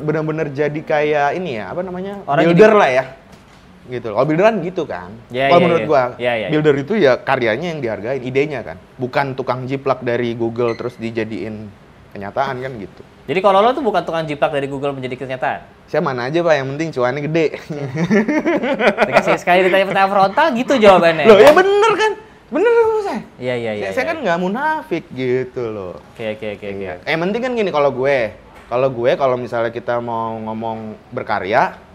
bener-bener jadi kayak ini ya, apa namanya? Orang builder lah ya. Gitu. Kalau builderan gitu kan. Kalau menurut gua, builder itu ya karyanya yang dihargain, idenya kan. Bukan tukang jiplak dari Google terus dijadiin kenyataan kan gitu. Jadi kalau lo tuh bukan tukang jiplak dari Google menjadi kenyataan? Saya mana aja Pak, yang penting cuannya gede. Dikasih sekali ditanya pertanyaan frontal gitu jawabannya. Loh ya bener kan? Bener kan saya? Iya. Saya kan nggak munafik gitu loh. Oke. Yang penting kan gini, kalau misalnya kita mau ngomong berkarya,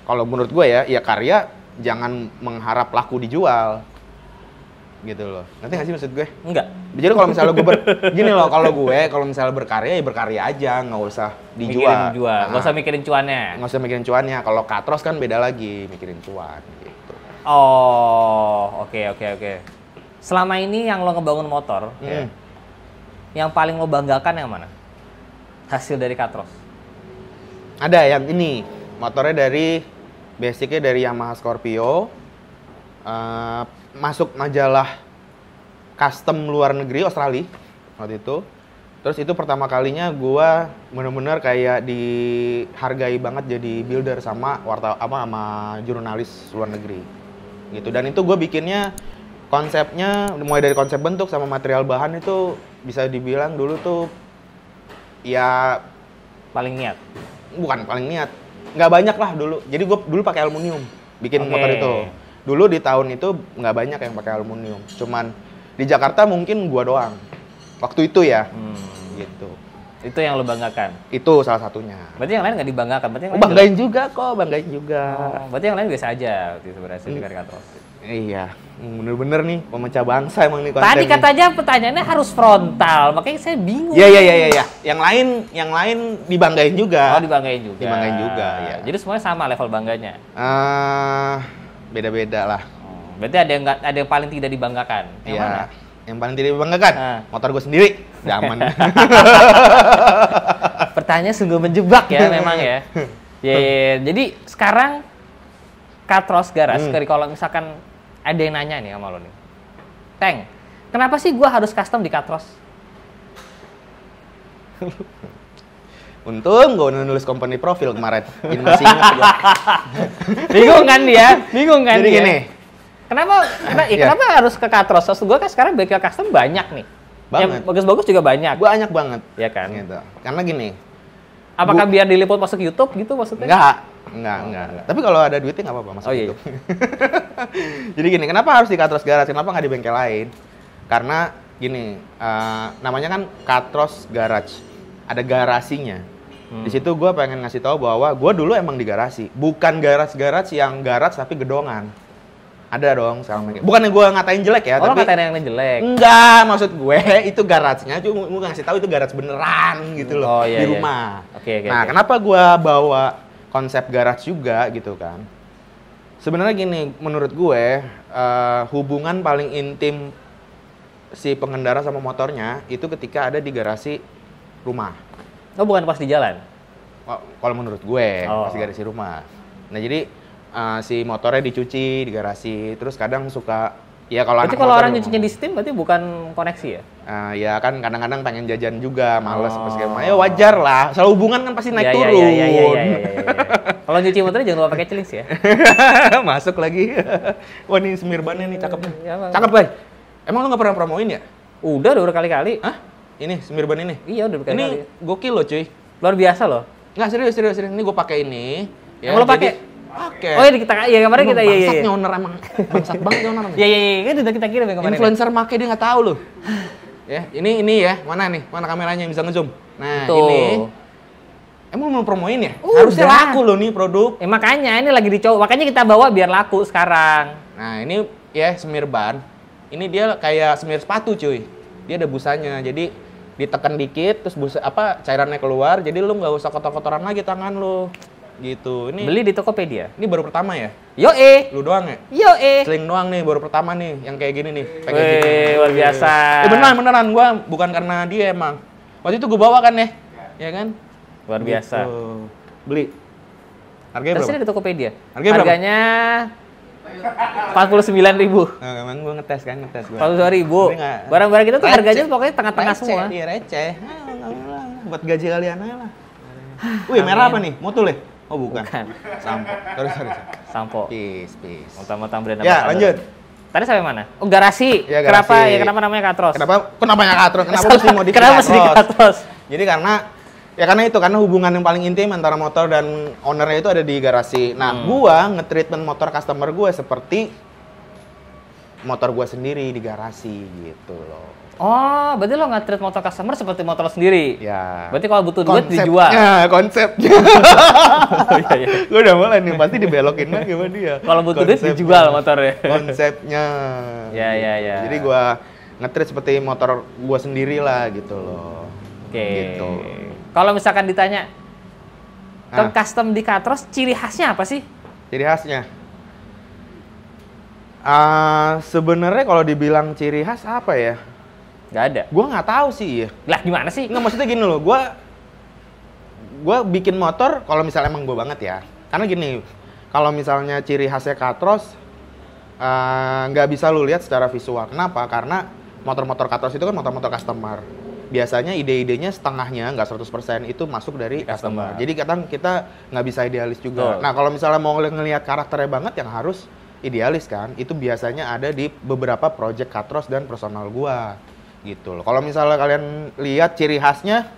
kalau menurut gue ya karya jangan mengharap laku dijual. gitu loh. Ngerti nggak sih maksud gue? Enggak. Jadi kalau misalnya gini loh, kalau misalnya berkarya ya berkarya aja, nggak usah dijual. Nggak usah mikirin cuannya. Nggak usah mikirin cuannya. Kalau Katros kan beda lagi, mikirin cuan gitu. Oh, oke. Selama ini yang lo ngebangun motor, ya, yang paling lo banggakan yang mana? Hasil dari Katros? Ada yang ini, motornya basicnya dari Yamaha Scorpio, masuk majalah custom luar negeri Australia waktu itu. Terus itu pertama kalinya gua bener-bener kayak dihargai banget jadi builder sama sama jurnalis luar negeri gitu. Dan itu gue bikinnya konsepnya mulai dari konsep bentuk sama material bahan itu bisa dibilang dulu tuh ya Paling niat? bukan paling niat, nggak banyak lah dulu. Jadi gue dulu pakai aluminium bikin motor itu. Dulu di tahun itu nggak banyak yang pakai aluminium, cuman di Jakarta mungkin gua doang waktu itu ya. Gitu. Itu yang lo banggakan? Itu salah satunya. Berarti yang lain nggak dibanggakan? Berarti yang lain Banggain juga kok, banggain juga. berarti yang lain biasa aja waktu itu berhasil di Katros? Iya, bener-bener nih pemecah bangsa emang nih konten. Tadi katanya pertanyaannya harus frontal, makanya saya bingung. Iya. Yang lain dibanggain juga. Oh, dibanggain juga. Dibanggain juga, ya. Jadi semuanya sama level bangganya. Beda-beda lah. Berarti ada yang paling tidak dibanggakan. Yang Iya. mana? Yang paling tidak dibanggakan, motor gue sendiri. Zaman. Pertanyaan sungguh menjebak ya memang ya. Ya. Jadi sekarang Katros Garage, kalau misalkan ada yang nanya nih sama lo nih, Teng, kenapa sih gua harus custom di Katros? Untung gue udah nulis company profile kemarin. Ini masih ingat gue. Bingung kan dia? Jadi dia? gini. Kenapa harus ke Katros? Terus gue kan sekarang bengkel custom banyak nih. Banget. Yang bagus-bagus juga banyak. Banyak banget. Ya kan? Gitu. Karena gini. Apakah biar diliput masuk YouTube gitu maksudnya? Enggak. Tapi kalau ada duitnya nggak apa-apa masuk YouTube. Iya. Jadi gini, kenapa harus di Katros Garage? Kenapa nggak di bengkel lain? Karena gini, namanya kan Katros Garage. Ada garasinya. Di situ gue pengen ngasih tahu bahwa gue dulu emang di garasi. Bukan garage yang garage tapi gedongan. Ada dong sekarang. Bukannya gue ngatain jelek ya, tapi ngatain yang jelek. Enggak, maksud gue itu garasinya, cuma gue ngasih tahu itu garasi beneran gitu loh, di rumah. Oke. Kenapa gue bawa konsep garage juga gitu kan? Sebenarnya gini, menurut gue hubungan paling intim si pengendara sama motornya itu ketika ada di garasi rumah. Oh, bukan pas di jalan? Kalau menurut gue, pas di garasi rumah. Nah jadi si motornya dicuci di garasi, terus kadang suka ya kalau berarti kalau orang nyucinya di Steam berarti bukan koneksi ya? Ya kan kadang-kadang pengen jajan juga, males apa segala. Ya wajar lah, soal hubungan kan pasti naik turun. Iya. Kalau nyuci motornya jangan lupa pakai celings ya. Masuk lagi. Wah ini semir bannya nih, cakep nih. Ya, cakep boy. Emang lo nggak pernah promoin ya? Udah berkali-kali. Hah? Ini semir ban ini? Iya udah berkali-kali. Ini gokil loh cuy. Luar biasa loh. Nggak serius. Ini gue pakai ini. Ya, lo pakai? Oke. Oh iya kemarin kita iya. Bangsat owner emang. Bangsat banget owner. Iya kan udah kita kirim ya kemarin. Influencer make dia nggak tahu loh. Ya, ini ya. Mana nih? Mana kameranya yang bisa ngezoom? Nah, tuh. Ini. Emang mau promoin ya? Harusnya laku loh nih produk. Makanya ini lagi dicoba. Makanya kita bawa biar laku sekarang. Nah, ini ya semir ban. Ini dia kayak semir sepatu, cuy. Dia ada busanya. Jadi ditekan dikit terus cairannya keluar. Jadi lu nggak usah kotor-kotoran lagi tangan lu. Gitu. Ini beli di Tokopedia. Ini baru pertama ya? Lu doang ya? Sling doang nih, baru pertama nih yang kayak gini nih. Luar biasa. Beneran gua bukan karena dia emang. Waktu itu gua bawa kan ya. Ya kan? Luar biasa. Gitu. Beli. Harganya berapa? Terus di Tokopedia. Harganya 49.000. Nah, emang gua ngetes gua. 42.000. Barang-barang kita tuh harganya pokoknya tengah-tengah semua. Iya, receh. Buat gaji kalian aja lah. Wih, merah apa nih? Motul ya? Oh, bukan. Sampo. Sorry. Sampo. Peace. Utama-utama brand. Ya, lanjut. Tadi sampai mana? Oh, garasi. Ya, garasi. Kenapa namanya Katros? Kenapa namanya Katros? Kenapa mesti Katros? Jadi karena hubungan yang paling intim antara motor dan ownernya itu ada di garasi. Nah, gua nge-treatment motor customer gue seperti motor gua sendiri di garasi gitu loh. Oh, berarti lo nggak treat motor customer seperti motor lo sendiri? Ya. Berarti kalau butuh duit dijual? Konsepnya. Oh, iya. Gue udah mulai nih, pasti dibelokin lagi sama dia. Kalau butuh duit dijual motornya? Konsepnya. Ya. Jadi gue nge-treat seperti motor gue sendiri lah gitu loh. Oke. Gitu. Kalau misalkan ditanya, custom di Katros, ciri khasnya apa sih? Ciri khasnya? Sebenarnya kalau dibilang ciri khas apa ya? Nggak ada. Gue nggak tahu sih ya. Lah gimana sih? Nggak, maksudnya gini loh, gue bikin motor kalau misalnya emang gue banget ya. Karena gini, kalau misalnya ciri khasnya Katros nggak bisa lu lihat secara visual. Kenapa? Karena motor-motor Katros itu kan motor-motor customer. Biasanya ide-idenya setengahnya, nggak 100% itu masuk dari customer. Jadi kadang kita nggak bisa idealis juga. Nah, kalau misalnya mau ngelihat karakternya banget yang harus idealis kan, itu biasanya ada di beberapa project Katros dan personal gua. Gitu loh. Kalau misalnya kalian lihat ciri khasnya,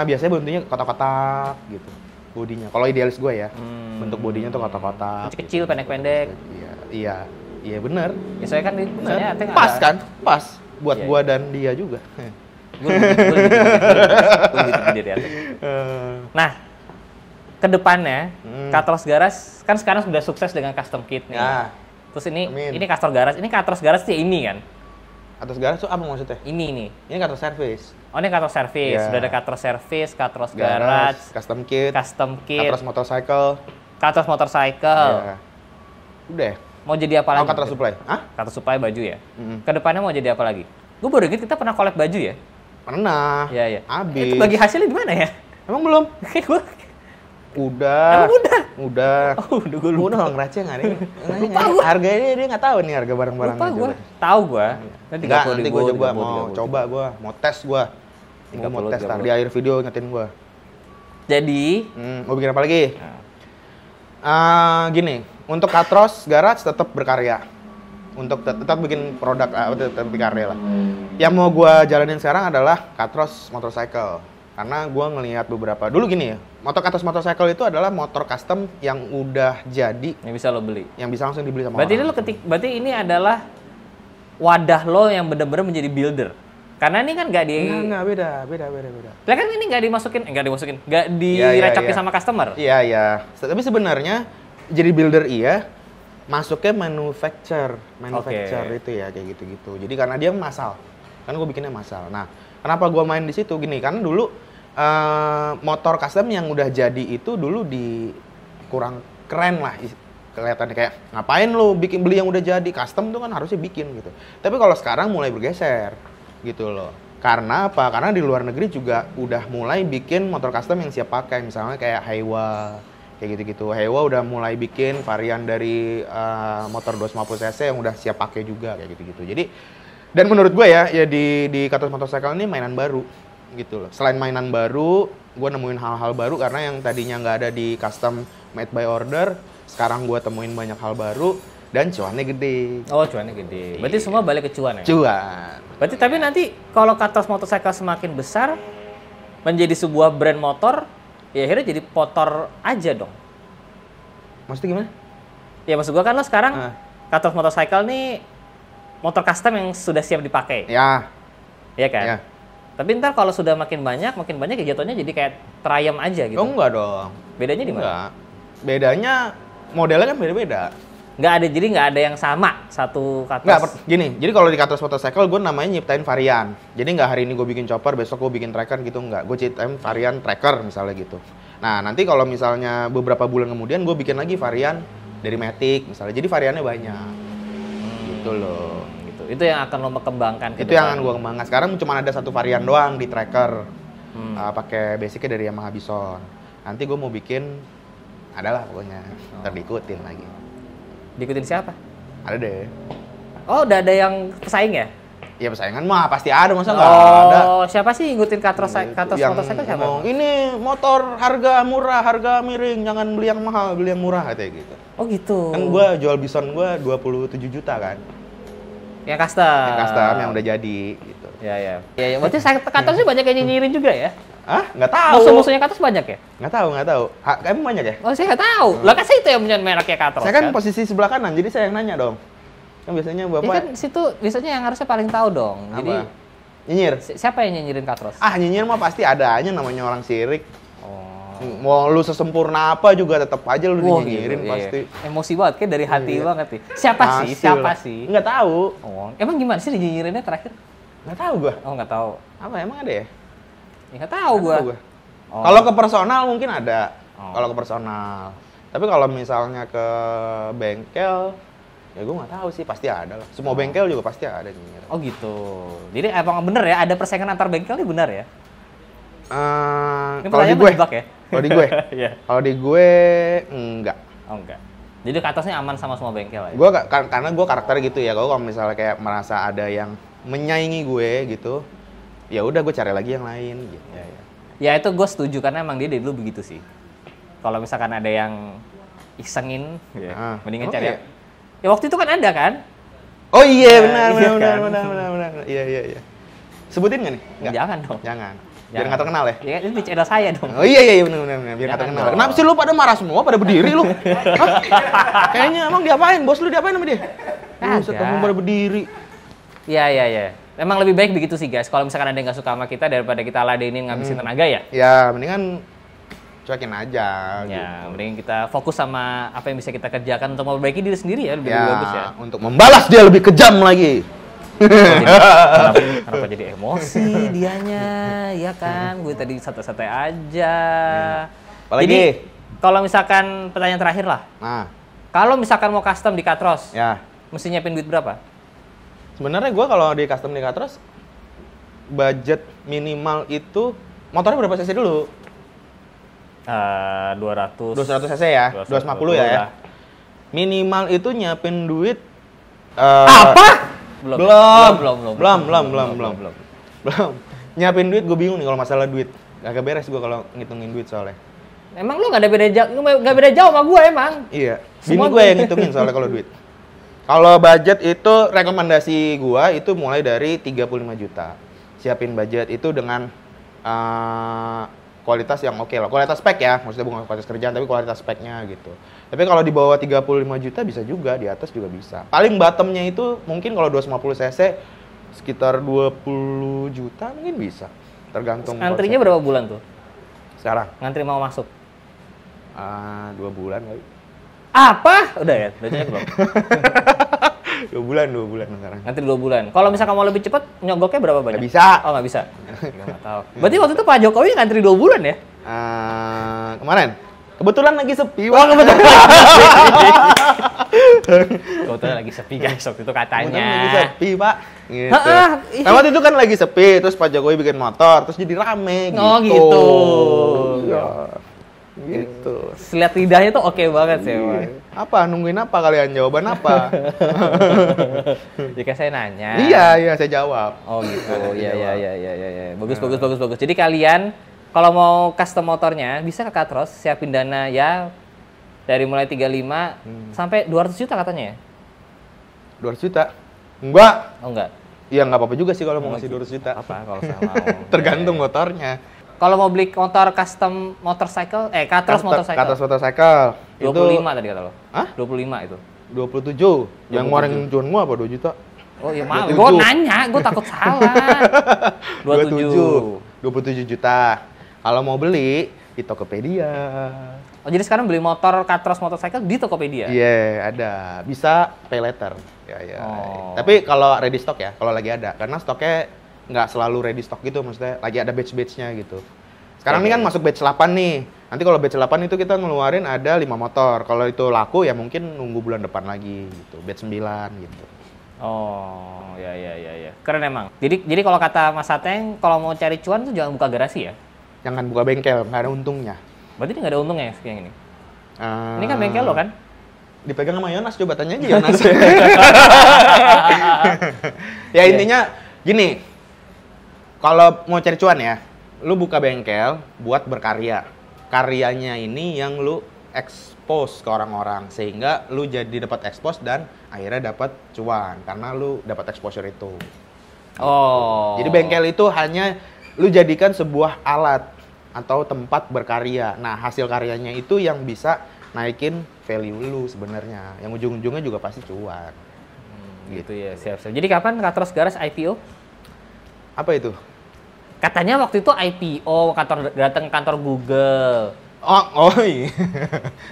biasanya bentuknya kotak-kotak gitu, bodinya. Kalau idealis gue ya, bentuk bodinya tuh kotak-kotak. Kecil-kecil, gitu. Pendek-pendek. Iya bener. Ya soalnya kan misalnya pas kan, pas buat gua dan dia juga. Gue gitu. Nah, kedepannya Katros Garage kan sekarang sudah sukses dengan custom kit nih. Ya. Terus ini Katros Garage sih ini kan. Katros Garage tuh apa maksudnya? Ini nih. Ini Katros Service. Oh, ini Katros Service. Yeah. Sudah ada Katros Service, Katros Garage, Custom Kit, Katros Motorcycle. Katros Motorcycle. Yeah. Udah. Mau jadi apa lagi? Katros Supply. Hah? Katros Supply baju ya? Kedepannya mau jadi apa lagi? Gue baru ingat kita pernah collab baju ya? Pernah. Iya. Abis. Itu bagi hasilnya di mana ya? Emang belum? Udah. Emang udah? Udah. Oh, udah gue lupa. Udah ngeraceh nggak nih? Lupa gue. Harganya dia nggak tahu nih harga barang-barangnya. Lupa gue. Tahu gue. Nanti gue coba mau tes gue. Mau tes tar di akhir video ingetin gue. Jadi, mau bikin apa lagi? Gini, untuk Katros Garage tetap berkarya. Untuk tetap bikin produk, tetap berkarya lah. Yang mau gue jalanin sekarang adalah Katros Motorcycle. Karena gue ngelihat beberapa, dulu gini ya, motor Katros Motorcycle itu adalah motor custom yang udah jadi. Yang bisa lo beli. Yang bisa langsung dibeli sama berarti orang. Berarti ini adalah wadah lo yang benar-benar menjadi builder. Karena ini kan nggak beda. Lah kan ini nggak direcokin sama customer. Iya. Tapi sebenarnya jadi builder masuknya manufacture itu ya kayak gitu-gitu. Jadi karena dia massal, kan gue bikinnya massal. Nah, kenapa gue main di situ gini? Karena dulu motor custom yang udah jadi itu dulu kurang keren lah kelihatannya, kayak ngapain lo beli yang udah jadi, custom tuh kan harusnya bikin gitu. Tapi kalau sekarang mulai bergeser gitu loh. Karena apa? Karena di luar negeri juga udah mulai bikin motor custom yang siap pakai, misalnya kayak Heiwa kayak gitu-gitu. Heiwa udah mulai bikin varian dari motor 250 cc yang udah siap pakai juga kayak gitu-gitu. Jadi dan menurut gue ya di Katros Motorcycle ini mainan baru gitu loh. Selain mainan baru, gue nemuin hal-hal baru karena yang tadinya nggak ada di custom made by order, sekarang gue temuin banyak hal baru dan cuannya gede. Oh, cuannya gede. Berarti semua balik ke cuan ya? Cuan. Berarti tapi nanti kalau Katros Motorcycle semakin besar, menjadi sebuah brand motor, ya akhirnya jadi motor aja dong. Maksudnya gimana? Ya maksud gue kan lo sekarang Katros Motorcycle nih motor custom yang sudah siap dipakai. Ya. Iya kan? Ya. Tapi ntar kalau sudah makin banyak ya jatuhnya jadi kayak Triumph aja gitu. Oh enggak dong. Bedanya di mana? Enggak. Bedanya modelnya kan beda-beda. Jadi nggak ada yang sama satu Katros. Nggak, gini. Jadi kalau di Katros Motorcycle gue namanya nyiptain varian. Jadi nggak hari ini gue bikin chopper, besok gue bikin tracker gitu, nggak. Gue ciptain varian tracker misalnya gitu. Nah nanti kalau misalnya beberapa bulan kemudian gue bikin lagi varian dari Matic misalnya. Jadi variannya banyak. Gitu loh. Itu yang akan lo kembangkan. Itu yang akan gue kembangkan. Sekarang cuma ada satu varian doang di tracker. Pakai basicnya dari Yamaha Bison. Nanti gue mau bikin, adalah pokoknya. Ntar diikutin lagi. Diikutin siapa? Ada deh. Oh, udah ada yang pesaing ya? Ya pesaingan mah pasti ada, masa nggak ada. Oh, siapa sih ngikutin Katros Motorcycle siapa? Ini motor harga murah, harga miring, jangan beli yang mahal, beli yang murah katanya gitu. Oh gitu. Kan gue jual Bison gue 27 juta kan. Yang custom yang udah jadi gitu. Ya. Berarti Katrosnya banyak yang nyinyirin juga ya? Hah? Nggak tahu. Musuh-musuhnya Katros banyak ya? Nggak tahu. Emang banyak ya? Oh, saya nggak tahu. Lah kan saya itu yang punya mereknya Katros. Saya kan posisi sebelah kanan, jadi saya yang nanya dong. Kan biasanya Ya Bapak kan situ biasanya yang harusnya paling tahu dong. apa? Jadi Nyinyir. siapa yang nyinyirin Katros? Nyinyir mah pasti ada aja namanya orang sirik. Oh. Mau lu sesempurna apa juga tetap aja lu Wah, dinyinyirin gitu, pasti. iya. Emosi banget, kayak dari hati banget nih. Siapa sih? Pasti Siapa lah. sih? Nggak tahu. Oh, emang gimana sih dinyinyirinnya terakhir? Nggak tahu gua. Oh, nggak tahu. Apa emang ada ya? Ya, nggak tahu gua. Nggak tahu gua. Oh. Kalau ke personal mungkin ada. Oh. Kalau ke personal. Tapi kalau misalnya ke bengkel, ya gue nggak tahu sih, pasti ada lah. Semua bengkel juga pasti ada nyinyir. Oh gitu. Jadi emang bener ya, ada persaingan antar bengkel ini benar ya? Ini Kalau di pertanyaan gue, menjebak ya? kalau di gue, Iya. kalau di gue enggak. Oh enggak. Jadi Katosnya aman sama semua bengkel ya? Gue karena gue karakter gitu ya. Kalau misalnya kayak merasa ada yang menyaingi gue gitu, ya udah gue cari lagi yang lain. Gitu. Ya itu gue setuju karena emang dia dari dulu begitu sih. Kalau misalkan ada yang isengin, mendingan cari. Iya. Ya waktu itu kan ada kan? Oh iya, Iya, benar. kan? Iya. Sebutin nggak nih? Nggak. Jangan dong. Jangan. Biar Jangan. nggak terkenal ya. Ya ini di channel saya dong. Oh iya benar. Biar nggak Jangan terkenal. dong. Kenapa sih lu pada marah semua, pada berdiri lu? Hah? Kayaknya emang diapain? Bos lu diapain sama dia? Buset, Kagak. kamu pada berdiri. Iya. Emang lebih baik begitu sih guys. Kalau misalkan ada yang nggak suka sama kita daripada kita ladenin ngabisin tenaga ya. Ya, mendingan cuekin aja. Ya, mending kita fokus sama apa yang bisa kita kerjakan untuk memperbaiki diri sendiri ya, lebih Ya, bagus ya. untuk membalas dia lebih kejam lagi. Kenapa jadi emosi dianya, ya kan? Gue tadi santai-santai aja. Apalagi? Jadi, kalau misalkan pertanyaan terakhir lah. Nah, Kalau misalkan mau custom di Katros, ya. mesti nyiapin duit berapa? Sebenarnya gue kalau di custom di Katros, budget minimal itu motornya berapa cc dulu? 200 200 cc ya? 250 ya? lah. Minimal itu nyiapin duit Apa? Belum. Nyiapin duit gue bingung nih kalau masalah duit. Agak beres gue kalau ngitungin duit soalnya. Emang lu nggak beda jauh sama gue emang? Iya. Semua Bini gue yang ngitungin soalnya kalau duit. Kalau budget itu rekomendasi gue itu mulai dari 35 juta. Siapin budget itu dengan kualitas yang oke lah. Kualitas spek ya, maksudnya bukan kualitas kerjaan tapi kualitas speknya gitu. Tapi kalau di bawah 35 juta bisa juga, di atas juga bisa. Paling bottomnya itu mungkin kalau 250 cc sekitar 20 juta mungkin bisa. Tergantung Antrinya konsep. berapa bulan tuh? Sekarang? Ngantri mau masuk? 2 bulan kali. Apa? Udah ya? Udah cek belum? 2 bulan sekarang. Ngantri 2 bulan. Kalau misalkan mau lebih cepat, nyogoknya berapa banyak? Nggak bisa. Oh, nggak bisa? Nggak tahu. Berarti waktu itu Pak Jokowi ngantri 2 bulan ya? Kemarin? Kebetulan lagi sepi. Kebetulan lagi sepi guys, waktu itu katanya. Kebetulan lagi sepi, Pak. Gitu. Iya. Nah, waktu itu kan lagi sepi, terus Pak Jokowi bikin motor, terus jadi rame gitu. Oh, gitu. Iya. Gitu. Lihat lidahnya tuh oke banget sih, Bang. Apa? Nungguin apa kalian? Jawaban apa? Jika saya nanya. Iya, saya jawab. Oh gitu. Iya. Bagus. Jadi kalian kalau mau custom motornya bisa ke Katros, siapin dana ya dari mulai 35 sampai 200 juta katanya ya? 200 juta? Enggak. Oh enggak. Iya, nggak apa-apa juga sih kalau mau ngasih 200 juta. Apa kalau saya mau? Tergantung motornya. Kalau mau beli motor custom motorcycle, Katros motorcycle. Katros motorcycle. 25 tadi kata lo. Hah? 25 itu. 27. Yang kemarin jual gua apa 2 juta? Oh iya maaf, 27. gue nanya, gue takut salah. 27 juta. Kalau mau beli di Tokopedia. Oh jadi sekarang beli motor Katros motorcycle di Tokopedia? Iya, ada. Bisa pay later. Ya. Oh. Tapi kalau ready stock ya, kalau lagi ada. Karena stoknya nggak selalu ready stock gitu, maksudnya lagi ada batch-batchnya gitu. Sekarang ini kan masuk batch 8 nih. Nanti kalau batch 8 itu kita ngeluarin ada 5 motor. Kalau itu laku ya mungkin nunggu bulan depan lagi gitu. Batch 9 gitu. Oh, ya. Keren emang. Jadi kalau kata Mas Ateng, kalau mau cari cuan tuh jangan buka garasi ya? Jangan buka bengkel, nggak ada untungnya. Berarti ini nggak ada untungnya yang ini? Ini kan bengkel lo kan? Dipegang sama Yonas, coba tanya aja Yonas. Ya intinya gini, kalau mau cari cuan ya, lu buka bengkel buat berkarya. Karyanya ini yang lu expose ke orang-orang, sehingga lu jadi dapat expose dan akhirnya dapat cuan karena lu dapat exposure itu. Oh. Jadi bengkel itu hanya lu jadikan sebuah alat atau tempat berkarya. Nah, hasil karyanya itu yang bisa naikin value lu sebenarnya. Yang ujung-ujungnya juga pasti cuan. Gitu ya, siap-siap. Jadi kapan Katros Garage IPO? Apa itu? Katanya waktu itu IPO, datang ke kantor Google. Oh iya.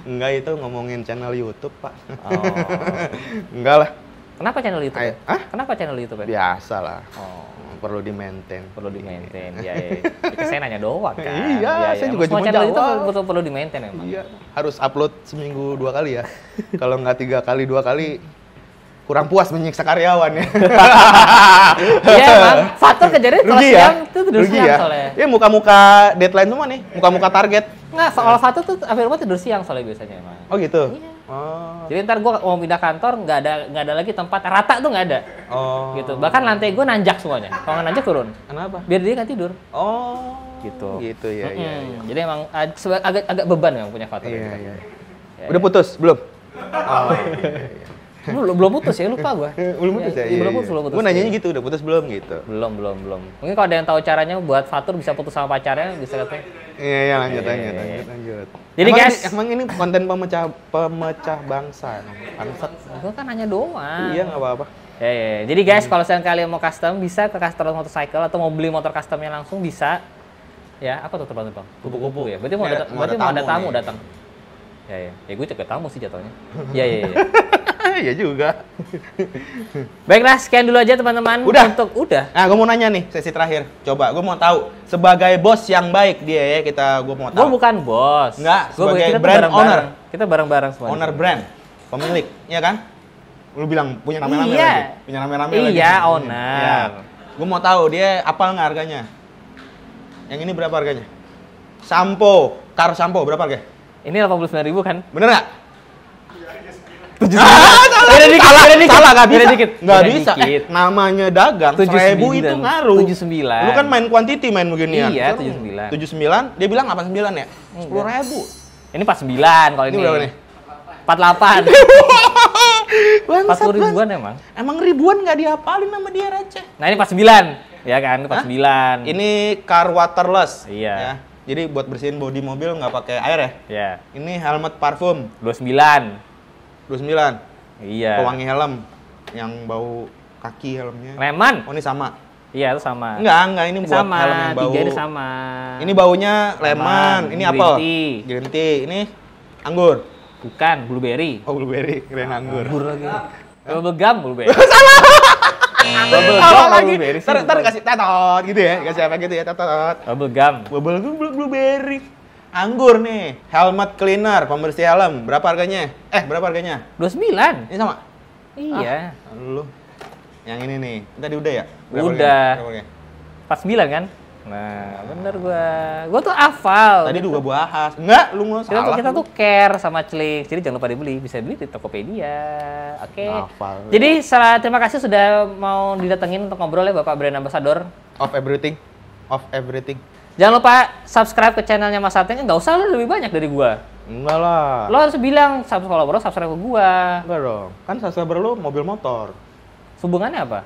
Enggak, itu ngomongin channel YouTube, Pak. Oh. Enggak lah. Kenapa channel YouTube? Hah? Kenapa channel YouTube? Biasa lah. Oh. Perlu di-maintain. Perlu di-maintain. Ya. Itu saya nanya doang kan. Iya, saya juga semua cuma channel itu jawab. perlu di-maintain emang. Iya, harus upload seminggu 2 kali ya. Kalau nggak 3 kali 2 kali, kurang puas menyiksa karyawan ya. Iya emang, Fatur kejadian kalau Rugi siang ya? tuh tidur Rugi siang ya? soalnya. Iya, muka-muka deadline semua nih, muka-muka target. Nggak, soal Fatur tuh akhirnya tidur siang soalnya biasanya emang. Oh gitu? Iya. Oh. Jadi ntar gue mau pindah kantor, nggak ada lagi tempat rata tuh nggak ada. Oh. Gitu. Bahkan lantai gue nanjak semuanya. Kalau nggak nanjak turun. Kenapa? Biar dia nggak tidur. Oh. Gitu. Gitu ya, iya. Jadi emang agak beban memang punya Fatur. Iya, gitu. iya. Ya, Udah putus? Belum? Oh, iya. Belum putus ya, lupa gue. Belum putus ya? Belum putus. Gue nanyanya gitu, udah putus belum gitu? Belum. Mungkin kalau ada yang tahu caranya buat Fatur bisa putus sama pacarnya, bisa katanya. Iya, lanjut. Jadi emang guys, emang ini konten pemecah bangsa. Bangsat. gue kan nanya doang. Iya, nggak apa-apa. Ya. Jadi guys, kalau misalnya kalian mau custom, bisa ke Castros Motorcycle atau mau beli motor customnya langsung bisa. Ya, apa tuh terbang? Kupu-kupu ya. Berarti mau ada tamu datang. Ya. Ya gue juga tamu sih jatuhnya. Iya. Iya juga. Baiklah, sekian dulu aja teman-teman. Udah. Udah. Nah, gue mau nanya nih, sesi terakhir. Coba, gue mau tahu sebagai bos yang baik dia ya, gue mau tahu. Gue bukan bos. Enggak, Gua sebagai kita brand bareng-bareng. owner. Kita bareng-bareng semua. Owner brand, pemilik, iya kan? Lu bilang punya rame-rame Iya. lagi. Punya rame-rame lagi. Iya, owner. Iya. Gue mau tahu dia apa nggak harganya? Yang ini berapa harganya? Car sampo berapa harganya? Ini 89.000 kan? Bener nggak? Beda dikit. Salah, nggak bisa. Beda dikit. Nggak Beda bisa. dikit. Namanya dagang, 1.000 itu ngaruh. 79. Lu kan main quantity, main beginian. Iya, 79. 79, dia bilang 89 ya? 10.000. Ini 49 kalau ini. Ini berapa nih? 48. Bangsat, 40 ribuan emang. Emang ribuan nggak dihafalin sama dia receh. Nah ini 49. Ya kan, 49. Ini car waterless. Iya. Ya. Jadi buat bersihin bodi mobil nggak pakai air ya? Ya. Ini helmet parfum 29. 29. Iya. Pewangi helm yang bau kaki helmnya. Lemon. Oh, ini sama. Iya, itu sama. Enggak, ini buat sama. helm yang bau. 3 ini sama. Ini baunya lemon, ini Green apel. tea. Green tea. Ini anggur. Bukan, blueberry. Oh, blueberry, keren anggur. Anggur lagi. Bubble gum, blueberry. Salah. Bubble gum, Salah lagi. blueberry. Ntar kasih tetot gitu ya, kasih apa gitu ya, tetot. Bubble gum. Bubble gum, blueberry. Anggur nih, helmet cleaner, pembersih helm. Berapa harganya? Berapa harganya? 29. Ini sama? Iya. Lu. Yang ini nih, tadi udah ya? Berapa Udah. harganya? 49 kan? Nah, bener gua tuh hafal. Tadi juga bahas. Enggak, lu nggak salah. Kita tuh care sama Clik, jadi jangan lupa dibeli. Bisa beli di Tokopedia. Oke. Hafal. Jadi terima kasih sudah mau didatengin untuk ngobrol ya Bapak Brand Ambassador. Of everything. Jangan lupa subscribe ke channelnya Mas Ateng. Nggak usah, lu lebih banyak dari gua. Enggak lah. Lo harus bilang kalau baru subscribe ke gua. Enggak dong. Kan subscriber lu mobil motor. Hubungannya apa?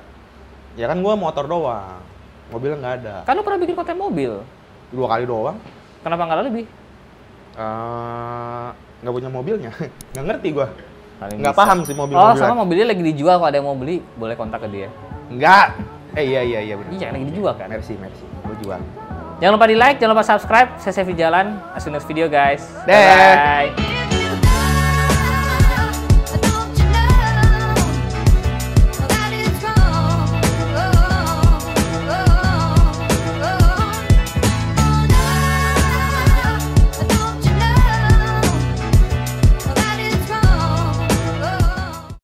Ya kan gua motor doang. Mobilnya nggak ada. Kan lo pernah bikin konten mobil. 2 kali doang. Kenapa nggak lebih? Nggak punya mobilnya. Nggak ngerti gua. Paling Nggak bisa. paham sih Oh, mobil-mobilan. sama mobilnya lagi dijual. Kalau ada yang mau beli, boleh kontak ke dia. Enggak. Iya benar. Iya, lagi dijual kan? Merci. Gua jual. Jangan lupa di like, jangan lupa subscribe. Saya Sevi Jalan. See you next video guys. Deh. Bye.